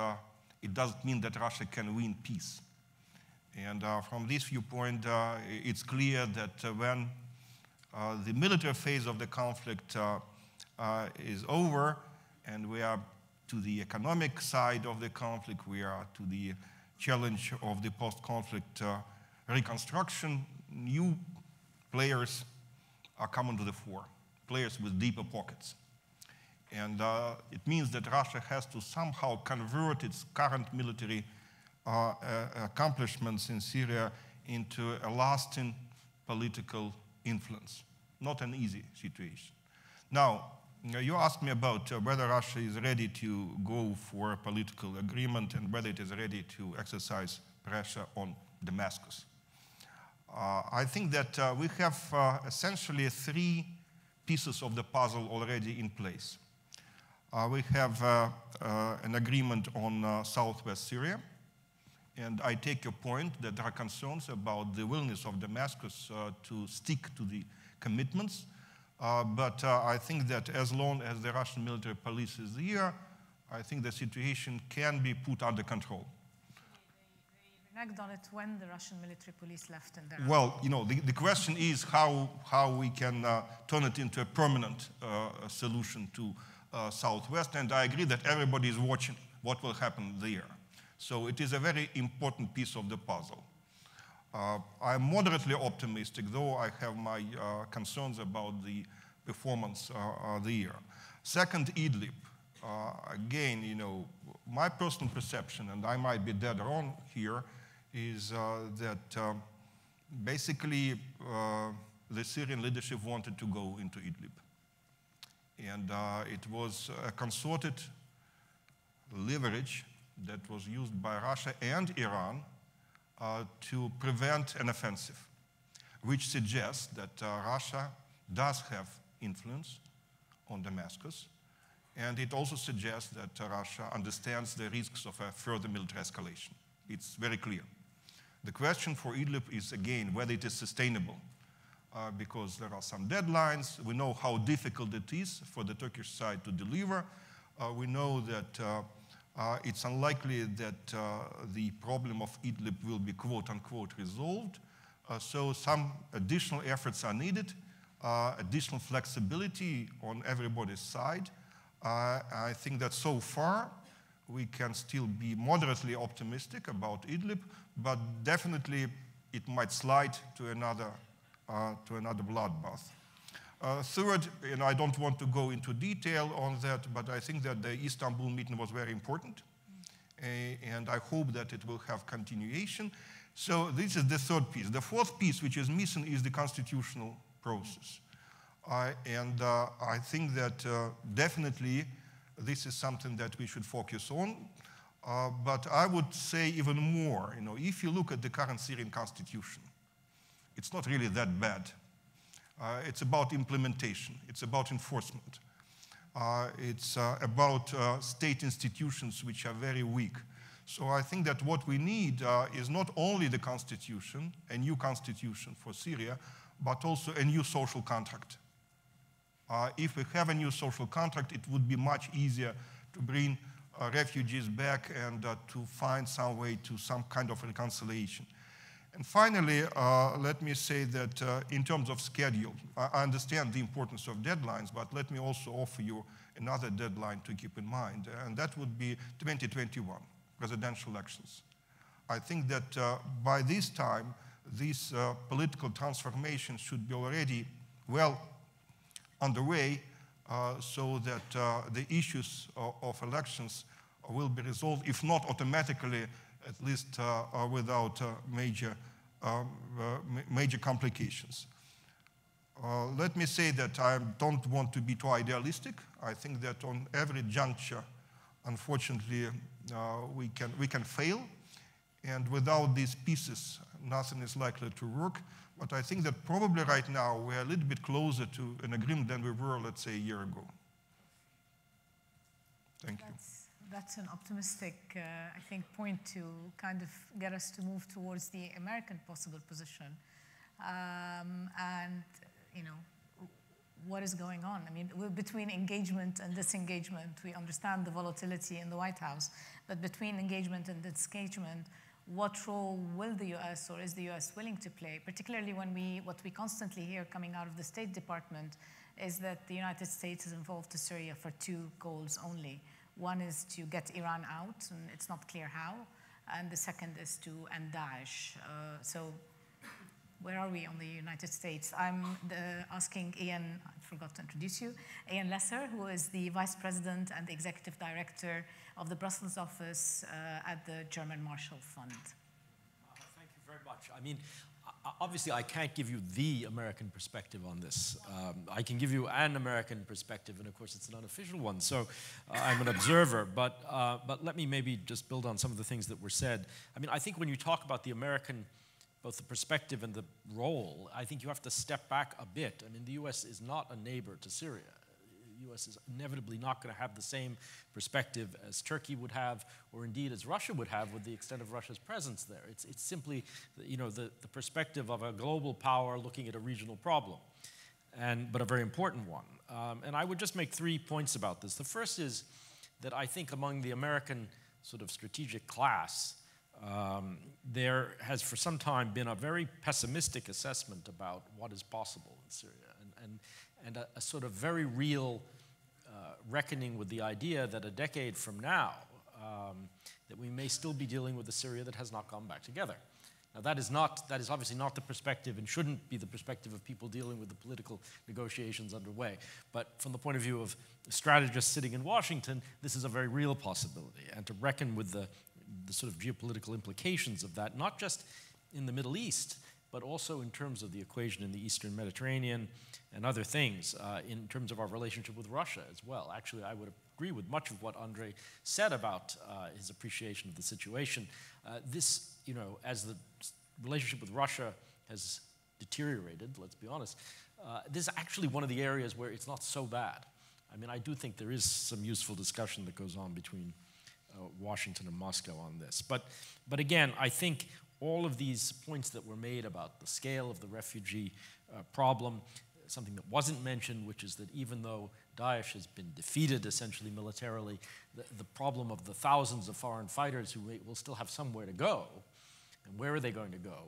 it doesn't mean that Russia can win peace. And from this viewpoint, it's clear that when the military phase of the conflict is over, and we are to the economic side of the conflict, we are to the challenge of the post-conflict reconstruction, new players are coming to the fore, players with deeper pockets. And it means that Russia has to somehow convert its current military accomplishments in Syria into a lasting political influence. Not an easy situation. Now, you asked me about whether Russia is ready to go for a political agreement and whether it is ready to exercise pressure on Damascus. I think that we have essentially three pieces of the puzzle already in place. We have an agreement on southwest Syria, and I take your point that there are concerns about the willingness of Damascus to stick to the commitments. But I think that as long as the Russian military police is here, I think the situation can be put under control. They reneged on it when the Russian military police left in there. Well, you know, the question is how we can turn it into a permanent solution to southwest, and I agree that everybody is watching what will happen there. So it is a very important piece of the puzzle. I'm moderately optimistic, though I have my concerns about the performance there. Second, Idlib. Again, you know, my personal perception, and I might be dead wrong here, is that basically the Syrian leadership wanted to go into Idlib. And it was a concerted leverage that was used by Russia and Iran to prevent an offensive, which suggests that Russia does have influence on Damascus, and it also suggests that Russia understands the risks of a further military escalation. It's very clear. The question for Idlib is, again, whether it is sustainable, because there are some deadlines. We know how difficult it is for the Turkish side to deliver. We know that it's unlikely that the problem of Idlib will be quote-unquote resolved. So some additional efforts are needed, additional flexibility on everybody's side. I think that so far we can still be moderately optimistic about Idlib, but definitely it might slide to another bloodbath. Third, and I don't want to go into detail on that, but I think that the Istanbul meeting was very important, and I hope that it will have continuation. So this is the third piece. The fourth piece, which is missing, is the constitutional process. And I think that definitely this is something that we should focus on. But I would say even more, you know, if you look at the current Syrian constitution, it's not really that bad. It's about implementation. It's about enforcement. It's about state institutions which are very weak. So I think that what we need is not only the constitution, a new constitution for Syria, but also a new social contract. If we have a new social contract, it would be much easier to bring refugees back and to find some way to some kind of reconciliation. And finally, let me say that in terms of schedule, I understand the importance of deadlines, but let me also offer you another deadline to keep in mind, and that would be 2021, presidential elections. I think that by this time, this political transformation should be already well underway, so that the issues of elections will be resolved, if not automatically, at least without major complications. Let me say that I don't want to be too idealistic. I think that on every juncture, unfortunately, we can fail, and without these pieces, nothing is likely to work. But I think that probably right now we're a little bit closer to an agreement than we were, let's say, a year ago. Thank you. That's an optimistic, I think, point to kind of get us to move towards the American possible position. And, you know, what is going on? I mean, between engagement and disengagement, we understand the volatility in the White House, but between engagement and disengagement, what role will the US or is the US willing to play? Particularly when what we constantly hear coming out of the State Department is that the United States is involved to Syria for two goals only. One is to get Iran out, and it's not clear how, and the second is to end Daesh. So where are we on the United States? I'm asking Ian, I forgot to introduce you, Ian Lesser, who is the Vice President and Executive Director of the Brussels office at the German Marshall Fund. Thank you very much. I mean, obviously I can't give you the American perspective on this. I can give you an American perspective, and of course it's an unofficial one, so I'm an observer, but let me maybe just build on some of the things that were said. I mean, I think when you talk about the American, both the perspective and the role, I think you have to step back a bit. I mean, the US is not a neighbor to Syria. The US is inevitably not going to have the same perspective as Turkey would have, or indeed as Russia would have with the extent of Russia's presence there. It's simply, you know, the perspective of a global power looking at a regional problem, but a very important one. And I would just make 3 points about this. The first is that I think among the American sort of strategic class, there has for some time been a very pessimistic assessment about what is possible in Syria, and a sort of very real reckoning with the idea that a decade from now, that we may still be dealing with a Syria that has not gone back together. Now that is obviously not the perspective and shouldn't be the perspective of people dealing with the political negotiations underway. But from the point of view of strategists sitting in Washington, this is a very real possibility, and to reckon with the sort of geopolitical implications of that, not just in the Middle East, but also in terms of the equation in the Eastern Mediterranean and other things, in terms of our relationship with Russia as well. Actually, I would agree with much of what Andrei said about his appreciation of the situation. This, you know, as the relationship with Russia has deteriorated, let's be honest, this is actually one of the areas where it's not so bad. I mean, I do think there is some useful discussion that goes on between Washington and Moscow on this. But again, I think all of these points that were made about the scale of the refugee problem, something that wasn't mentioned, which is that even though Daesh has been defeated essentially militarily, the problem of the thousands of foreign fighters who will still have somewhere to go, and where are they going to go,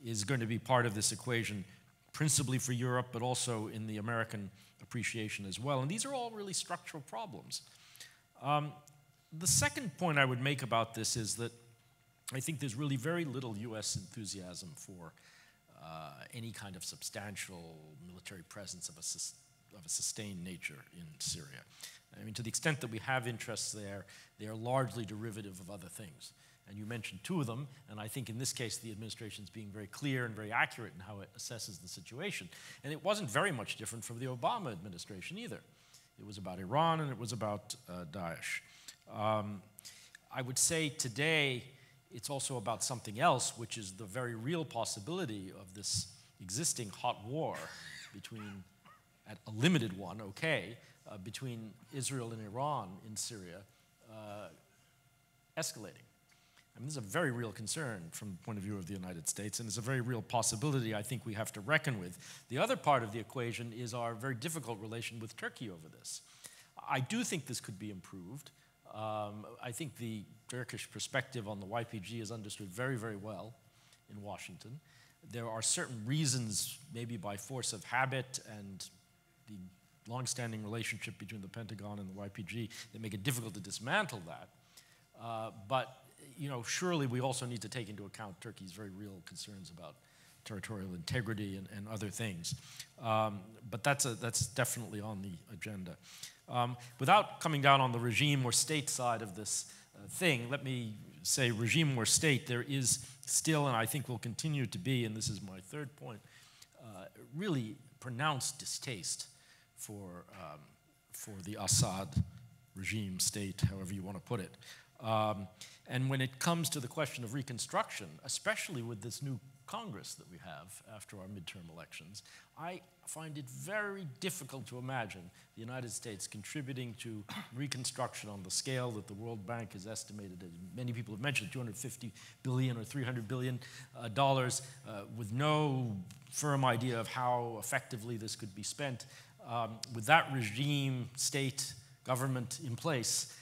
is going to be part of this equation, principally for Europe, but also in the American appreciation as well. And these are all really structural problems. The second point I would make about this is that I think there's really very little US enthusiasm for any kind of substantial military presence of a sustained nature in Syria. I mean, to the extent that we have interests there, they are largely derivative of other things. And you mentioned 2 of them, and I think in this case the administration is being very clear and very accurate in how it assesses the situation. And it wasn't very much different from the Obama administration either. It was about Iran and it was about Daesh. I would say today it's also about something else, which is the very real possibility of this existing hot war between, a limited one, okay, between Israel and Iran in Syria escalating. I mean, this is a very real concern from the point of view of the United States, and it's a very real possibility I think we have to reckon with. The other part of the equation is our very difficult relation with Turkey over this. I do think this could be improved. I think the Turkish perspective on the YPG is understood very, very well in Washington. There are certain reasons, maybe by force of habit and the long-standing relationship between the Pentagon and the YPG, that make it difficult to dismantle that. But you know, surely we also need to take into account Turkey's very real concerns about territorial integrity and other things. But that's definitely on the agenda. Without coming down on the regime or state side of this thing, let me say regime or state, there is still, and I think will continue to be, and this is my third point, really pronounced distaste for the Assad regime, state, however you want to put it. And when it comes to the question of reconstruction, especially with this new Congress that we have after our midterm elections, I find it very difficult to imagine the United States contributing to reconstruction on the scale that the World Bank has estimated, as many people have mentioned, $250 billion or $300 billion, with no firm idea of how effectively this could be spent. With that regime, state, government in place,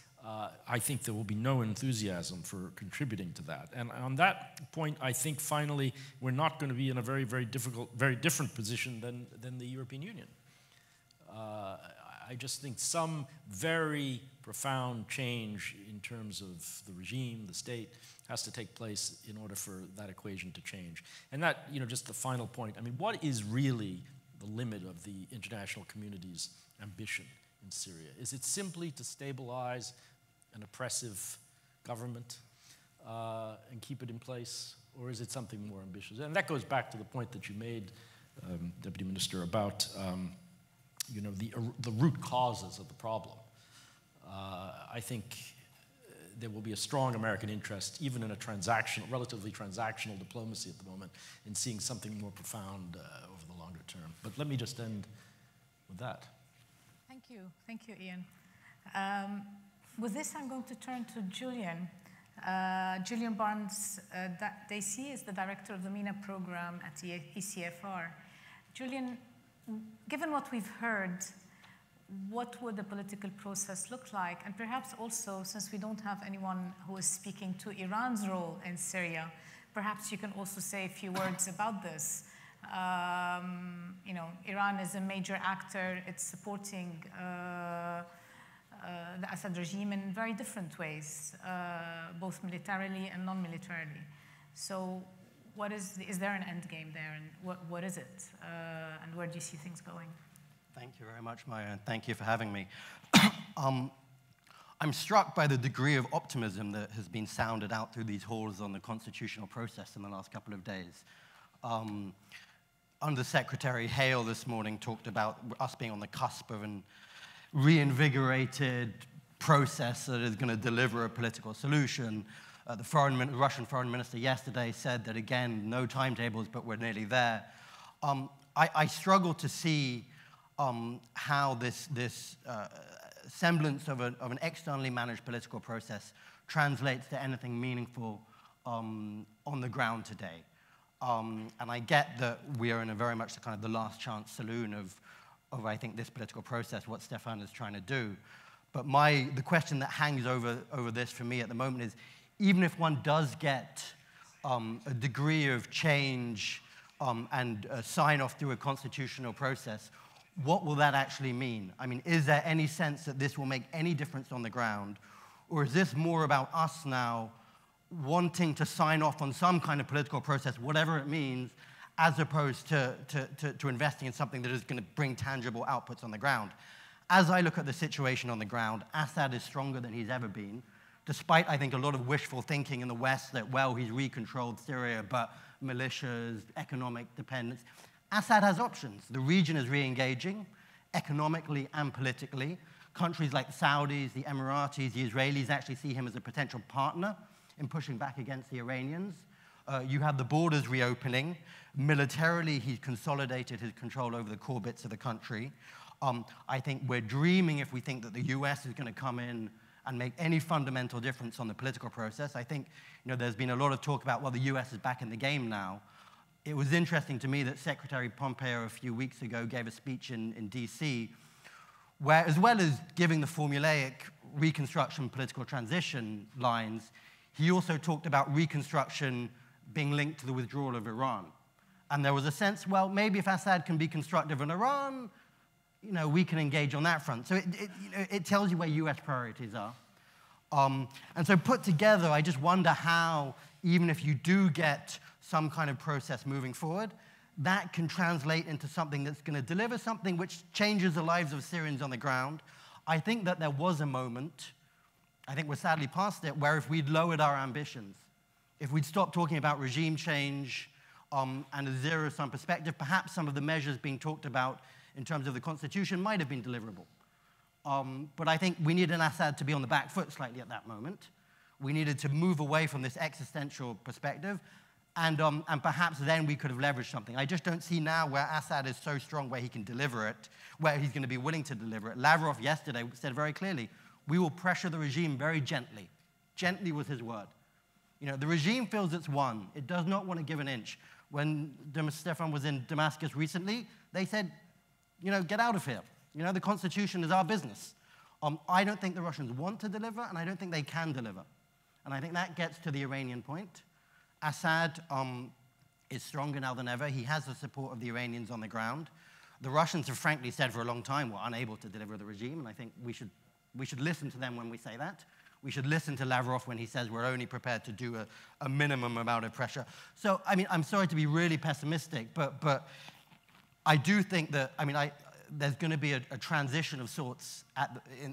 I think there will be no enthusiasm for contributing to that. And on that point, I think finally we're not going to be in a very, very different position than the European Union. I just think some very profound change in terms of the regime, the state, has to take place in order for that equation to change. And that, just the final point, I mean, what is really the limit of the international community's ambition in Syria? Is it simply to stabilize an oppressive government and keep it in place, or is it something more ambitious? And that goes back to the point that you made, Deputy Minister, about the root causes of the problem. I think there will be a strong American interest, even in a relatively transactional diplomacy at the moment, in seeing something more profound over the longer term. But let me just end with that. Thank you, Ian. With this, I'm going to turn to Julien. Julian Bond-Dacey is the director of the MENA program at the ECFR. Julien, given what we've heard, what would the political process look like? And perhaps also, since we don't have anyone who is speaking to Iran's role in Syria, perhaps you can also say a few words about this. Iran is a major actor. It's supporting the Assad regime in very different ways, both militarily and non-militarily. So is there an end game there, and what is it? And where do you see things going? Thank you very much, Maya, and thank you for having me. I'm struck by the degree of optimism that has been sounded out through these halls on the constitutional process in the last couple of days. Under-Secretary Hale this morning talked about us being on the cusp of an reinvigorated process that is going to deliver a political solution. The Russian foreign minister yesterday said that, again, no timetables, but we're nearly there. I struggle to see how this semblance of an externally managed political process translates to anything meaningful on the ground today. And I get that we are in a very much the kind of the last chance saloon of I think, this political process, what Staffan is trying to do. But the question that hangs over this for me at the moment is, even if one does get a degree of change and a sign-off through a constitutional process, what will that actually mean? I mean, is there any sense that this will make any difference on the ground? Or is this more about us now wanting to sign off on some kind of political process, whatever it means, as opposed to investing in something that is going to bring tangible outputs on the ground? As I look at the situation on the ground, Assad is stronger than he's ever been, despite, I think, a lot of wishful thinking in the West that, well, he's recontrolled Syria, but militias, economic dependence. Assad has options. The region is re-engaging, economically and politically. Countries like the Saudis, the Emiratis, the Israelis actually see him as a potential partner in pushing back against the Iranians. You have the borders reopening. Militarily, he's consolidated his control over the core bits of the country. I think we're dreaming if we think that the US is going to come in and make any fundamental difference on the political process. I think there's been a lot of talk about, well, the US is back in the game now. It was interesting to me that Secretary Pompeo a few weeks ago gave a speech in DC where, as well as giving the formulaic reconstruction political transition lines, he also talked about reconstruction being linked to the withdrawal of Iran. And there was a sense, well, maybe if Assad can be constructive in Iran, we can engage on that front. So it tells you where US priorities are. And so put together, I just wonder how, even if you do get some kind of process moving forward, that can translate into something that's going to deliver something which changes the lives of Syrians on the ground. I think that there was a moment, I think we're sadly past it, where if we'd lowered our ambitions, if we'd stopped talking about regime change and a zero-sum perspective, perhaps some of the measures being talked about in terms of the constitution might have been deliverable. But I think we need an Assad to be on the back foot slightly at that moment. We needed to move away from this existential perspective, and perhaps then we could have leveraged something. I just don't see now where Assad is so strong where he can deliver it, where he's going to be willing to deliver it. Lavrov yesterday said very clearly, we will pressure the regime very gently. Gently was his word. You know, the regime feels it's won. It does not want to give an inch. When Staffan was in Damascus recently, they said, you know, get out of here. You know, the constitution is our business. I don't think the Russians want to deliver, and I don't think they can deliver. And I think that gets to the Iranian point. Assad is stronger now than ever. He has the support of the Iranians on the ground. The Russians have frankly said for a long time we're unable to deliver the regime, and I think we should listen to them when we say that. We should listen to Lavrov when he says we're only prepared to do a minimum amount of pressure. So, I mean, I'm sorry to be really pessimistic, but I do think that, I mean, there's going to be a transition of sorts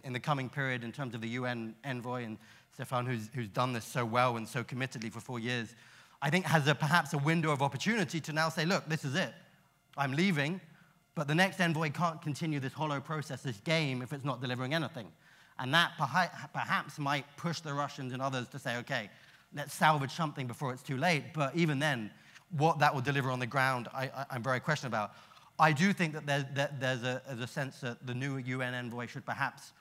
in the coming period in terms of the UN envoy and Staffan, who's done this so well and so committedly for 4 years. I think has perhaps a window of opportunity to now say, look, this is it. I'm leaving, but the next envoy can't continue this hollow process, this game, if it's not delivering anything. And that perhaps might push the Russians and others to say, okay, let's salvage something before it's too late. But even then, what that will deliver on the ground, I'm very questionable about. I do think that there's a sense that the new UN envoy should perhaps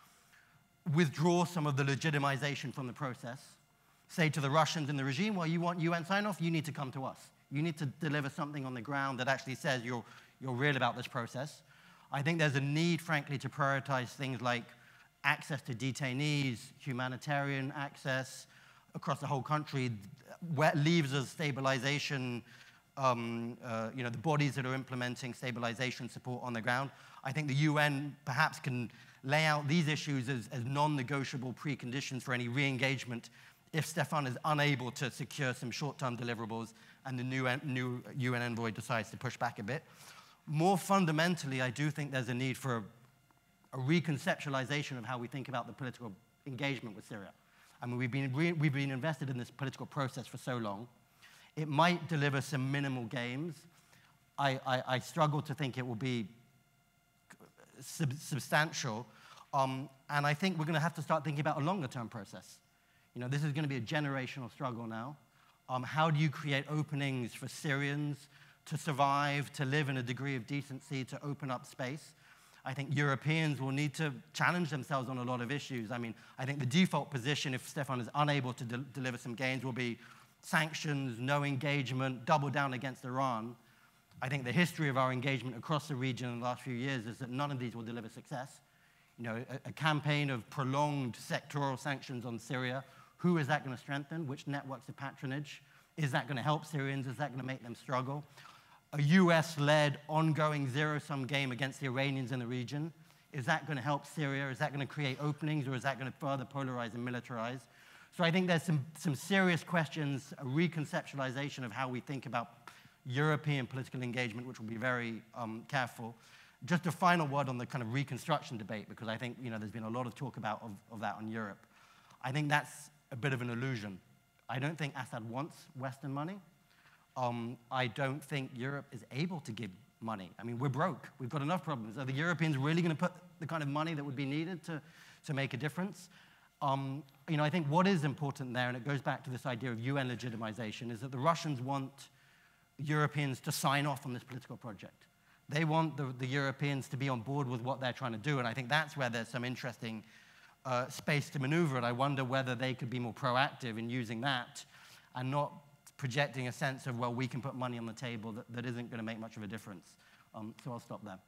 withdraw some of the legitimization from the process, say to the Russians and the regime, well, you want UN sign-off, you need to come to us. You need to deliver something on the ground that actually says you're real about this process. I think there's a need, frankly, to prioritize things like access to detainees, humanitarian access across the whole country, levers of stabilization, you know, the bodies that are implementing stabilization support on the ground. I think the UN perhaps can lay out these issues as non-negotiable preconditions for any re-engagement if Staffan is unable to secure some short-term deliverables and the new UN envoy decides to push back a bit. More fundamentally, I do think there's a need for a reconceptualization of how we think about the political engagement with Syria. I mean, we've been invested in this political process for so long. It might deliver some minimal gains. I struggle to think it will be substantial. And I think we're going to have to start thinking about a longer-term process. You know, this is going to be a generational struggle now. How do you create openings for Syrians to survive, to live in a degree of decency, to open up space? I think Europeans will need to challenge themselves on a lot of issues. I mean, I think the default position, if Staffan is unable to deliver some gains, will be sanctions, no engagement, double down against Iran. I think the history of our engagement across the region in the last few years is that none of these will deliver success. You know, a campaign of prolonged sectoral sanctions on Syria, who is that going to strengthen? Which networks of patronage? Is that going to help Syrians? Is that going to make them struggle? A US-led ongoing zero-sum game against the Iranians in the region, is that going to help Syria? Is that going to create openings, or is that going to further polarize and militarize? So I think there's some serious questions, a reconceptualization of how we think about European political engagement, which will be very careful. Just a final word on the kind of reconstruction debate, because I think, you know, there's been a lot of talk about of that on Europe. I think that's a bit of an illusion. I don't think Assad wants Western money. I don't think Europe is able to give money. I mean, we're broke. We've got enough problems. Are the Europeans really going to put the kind of money that would be needed to make a difference? You know, I think what is important there, and it goes back to this idea of UN legitimization, is that the Russians want Europeans to sign off on this political project. They want the Europeans to be on board with what they're trying to do, and I think that's where there's some interesting space to maneuver, and I wonder whether they could be more proactive in using that and not projecting a sense of, well, we can put money on the table that isn't going to make much of a difference. So I'll stop there.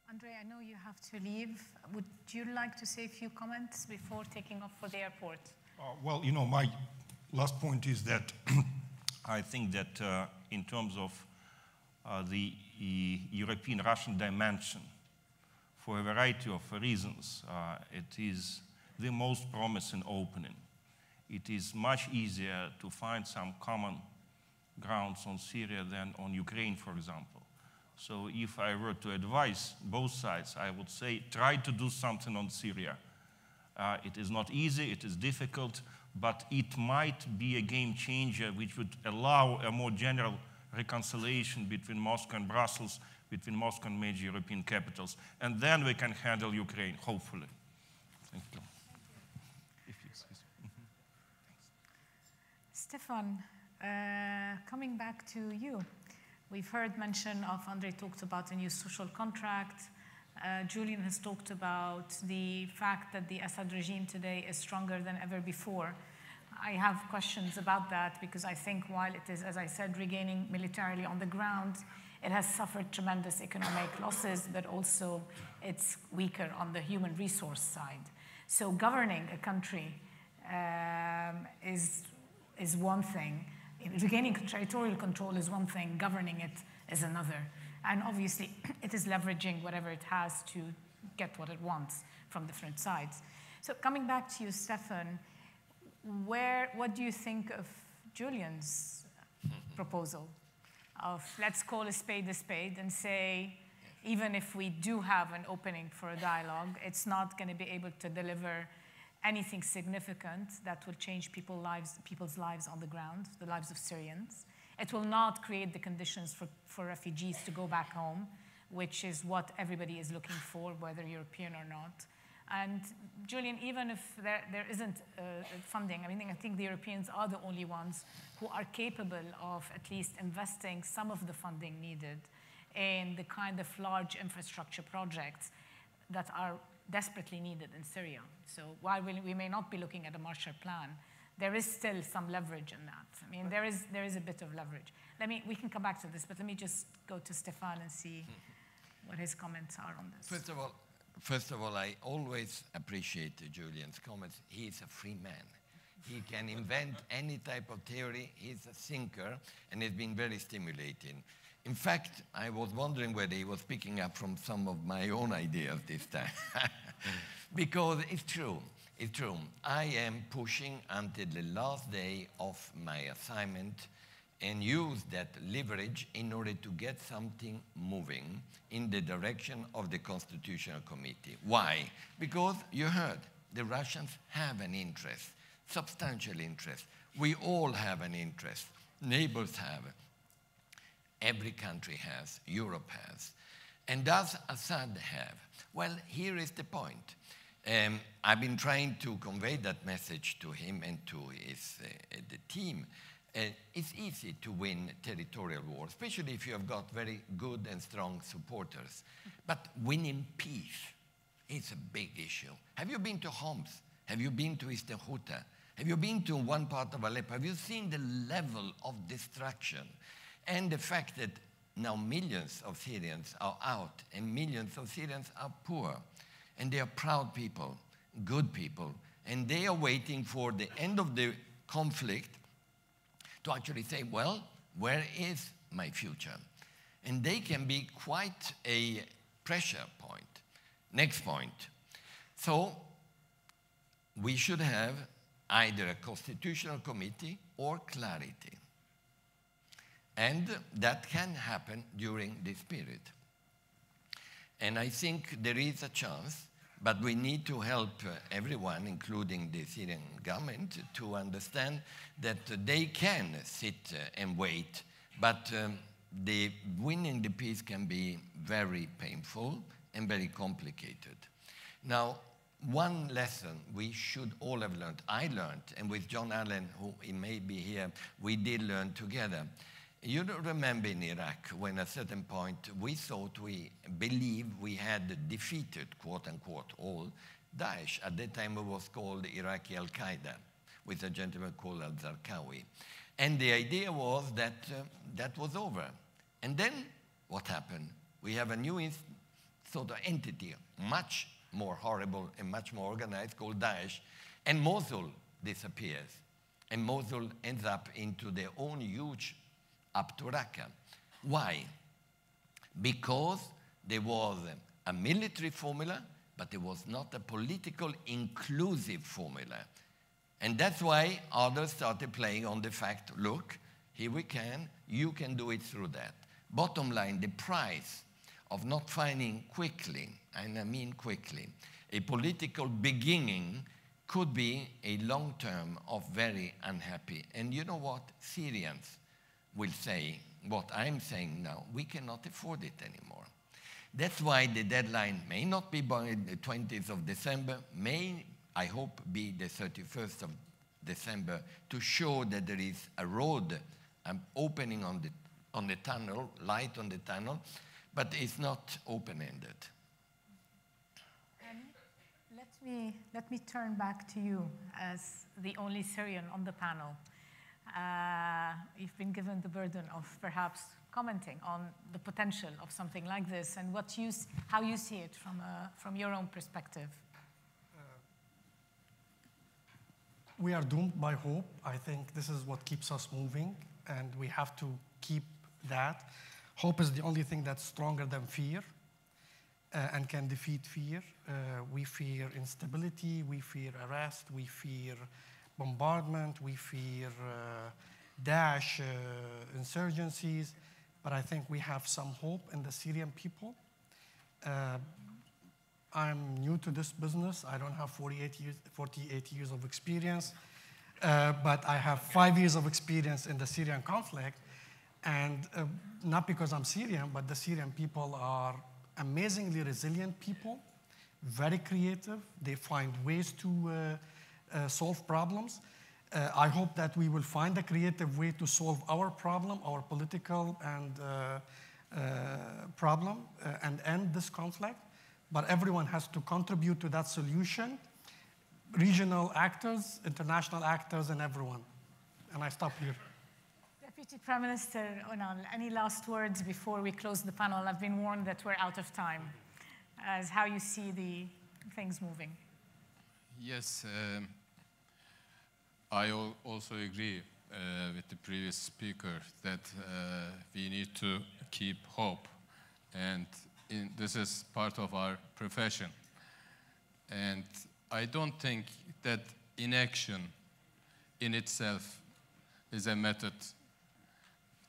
Andrei, I know you have to leave. Would you like to say a few comments before taking off for the airport? Well, you know, my last point is that I think that in terms of the European-Russian dimension, for a variety of reasons, it is the most promising opening. It is much easier to find some common grounds on Syria than on Ukraine, for example. So if I were to advise both sides, I would say try to do something on Syria. It is not easy, it is difficult, but it might be a game changer which would allow a more general reconciliation between Moscow and Brussels, between Moscow and major European capitals. And then we can handle Ukraine, hopefully. Thank you. Stefan, coming back to you. We've heard mention of, Andrei talked about a new social contract. Julian has talked about the fact that the Assad regime today is stronger than ever before. I have questions about that because I think while it is, as I said, regaining militarily on the ground, it has suffered tremendous economic losses, but also it's weaker on the human resource side. So governing a country is one thing. Regaining territorial control is one thing, governing it is another. And obviously, it is leveraging whatever it has to get what it wants from different sides. So coming back to you, Stefan, what do you think of Julian's proposal of let's call a spade and say, even if we do have an opening for a dialogue, it's not going to be able to deliver anything significant that will change people's lives on the ground, the lives of Syrians. It will not create the conditions for refugees to go back home, which is what everybody is looking for, whether European or not. And Julian, even if there isn't funding, I think the Europeans are the only ones who are capable of at least investing some of the funding needed in the kind of large infrastructure projects that are desperately needed in Syria. So while we may not be looking at a Marshall Plan, there is still some leverage in that. I mean, there is a bit of leverage. We can come back to this, but let me just go to Stefan and see what his comments are on this. First of all, I always appreciate Julian's comments. He is a free man. He can invent any type of theory. He's a thinker, and it's been very stimulating. In fact, I was wondering whether he was picking up from some of my own ideas this time. Because it's true. It's true. I am pushing until the last day of my assignment and use that leverage in order to get something moving in the direction of the Constitutional Committee. Why? Because you heard, the Russians have an interest, substantial interest. We all have an interest. Neighbors have. Every country has. Europe has. And does Assad have? Well, here is the point. I've been trying to convey that message to him and to the team. It's easy to win territorial war, especially if you have got very good and strong supporters. But winning peace is a big issue. Have you been to Homs? Have you been to Eastern Ghouta? Have you been to one part of Aleppo? Have you seen the level of destruction? And the fact that now millions of Syrians are out and millions of Syrians are poor. And they are proud people, good people. And they are waiting for the end of the conflict to actually say, well, where is my future? And they can be quite a pressure point. Next point. So we should have either a constitutional committee or clarity. And that can happen during this period. And I think there is a chance, but we need to help everyone, including the Syrian government, to understand that they can sit and wait, but winning the peace can be very painful and very complicated. Now, one lesson we should all have learned, I learned, and with John Allen, who he may be here, we did learn together. You remember in Iraq, when at a certain point we thought we believed we had defeated, quote unquote, all Daesh. At that time it was called Iraqi Al-Qaeda, with a gentleman called al-Zarqawi. And the idea was that that was over. And then what happened? We have a new sort of entity, much more horrible and much more organized, called Daesh, and Mosul disappears. And Mosul ends up into their own huge up to Raqqa. Why? Because there was a military formula, but there was not a political inclusive formula. And that's why others started playing on the fact, look, here we can, you can do it through that. Bottom line, the price of not finding quickly, and I mean quickly, a political beginning could be a long term of very unhappy. And you know what? Syrians will say what I'm saying now, we cannot afford it anymore. That's why the deadline may not be by the 20th of December, may, I hope, be the 31st of December, to show that there is a road, an opening on the tunnel, light on the tunnel, but it's not open-ended. Let me turn back to you as the only Syrian on the panel. You've been given the burden of perhaps commenting on the potential of something like this and how you see it from your own perspective. We are doomed by hope. I think this is what keeps us moving, and we have to keep that. Hope is the only thing that's stronger than fear and can defeat fear. We fear instability, we fear arrest, we fear bombardment, we fear Daesh insurgencies, but I think we have some hope in the Syrian people. I'm new to this business. I don't have 48 years of experience, but I have 5 years of experience in the Syrian conflict. And not because I'm Syrian, but the Syrian people are amazingly resilient people, very creative. They find ways to solve problems. I hope that we will find a creative way to solve our problem, our political and problem, and end this conflict. But everyone has to contribute to that solution. Regional actors, international actors, and everyone. And I stop here. Deputy Prime Minister ÖNAL, any last words before we close the panel? I've been warned that we're out of time, as how you see the things moving. Yes, I also agree with the previous speaker that we need to keep hope, and this is part of our profession. And I don't think that inaction in itself is a method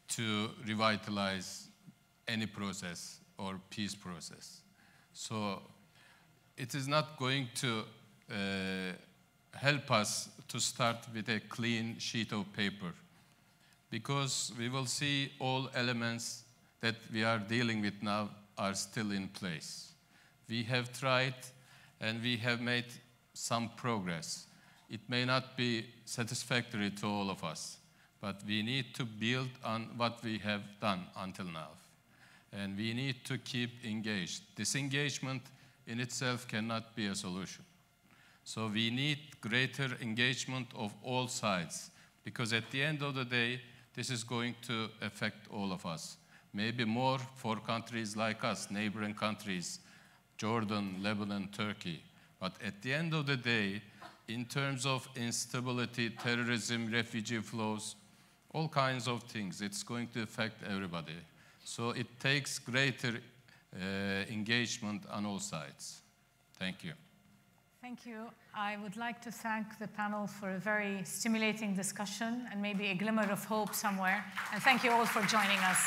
to revitalize any process or peace process. So it is not going to help us to start with a clean sheet of paper, because we will see all elements that we are dealing with now are still in place. We have tried and we have made some progress. It may not be satisfactory to all of us, but we need to build on what we have done until now. And we need to keep engaged. Disengagement in itself cannot be a solution. So we need greater engagement of all sides, because at the end of the day, this is going to affect all of us. Maybe more for countries like us, neighboring countries, Jordan, Lebanon, Turkey. But at the end of the day, in terms of instability, terrorism, refugee flows, all kinds of things, it's going to affect everybody. So it takes greater engagement on all sides. Thank you. Thank you. I would like to thank the panel for a very stimulating discussion and maybe a glimmer of hope somewhere. And thank you all for joining us.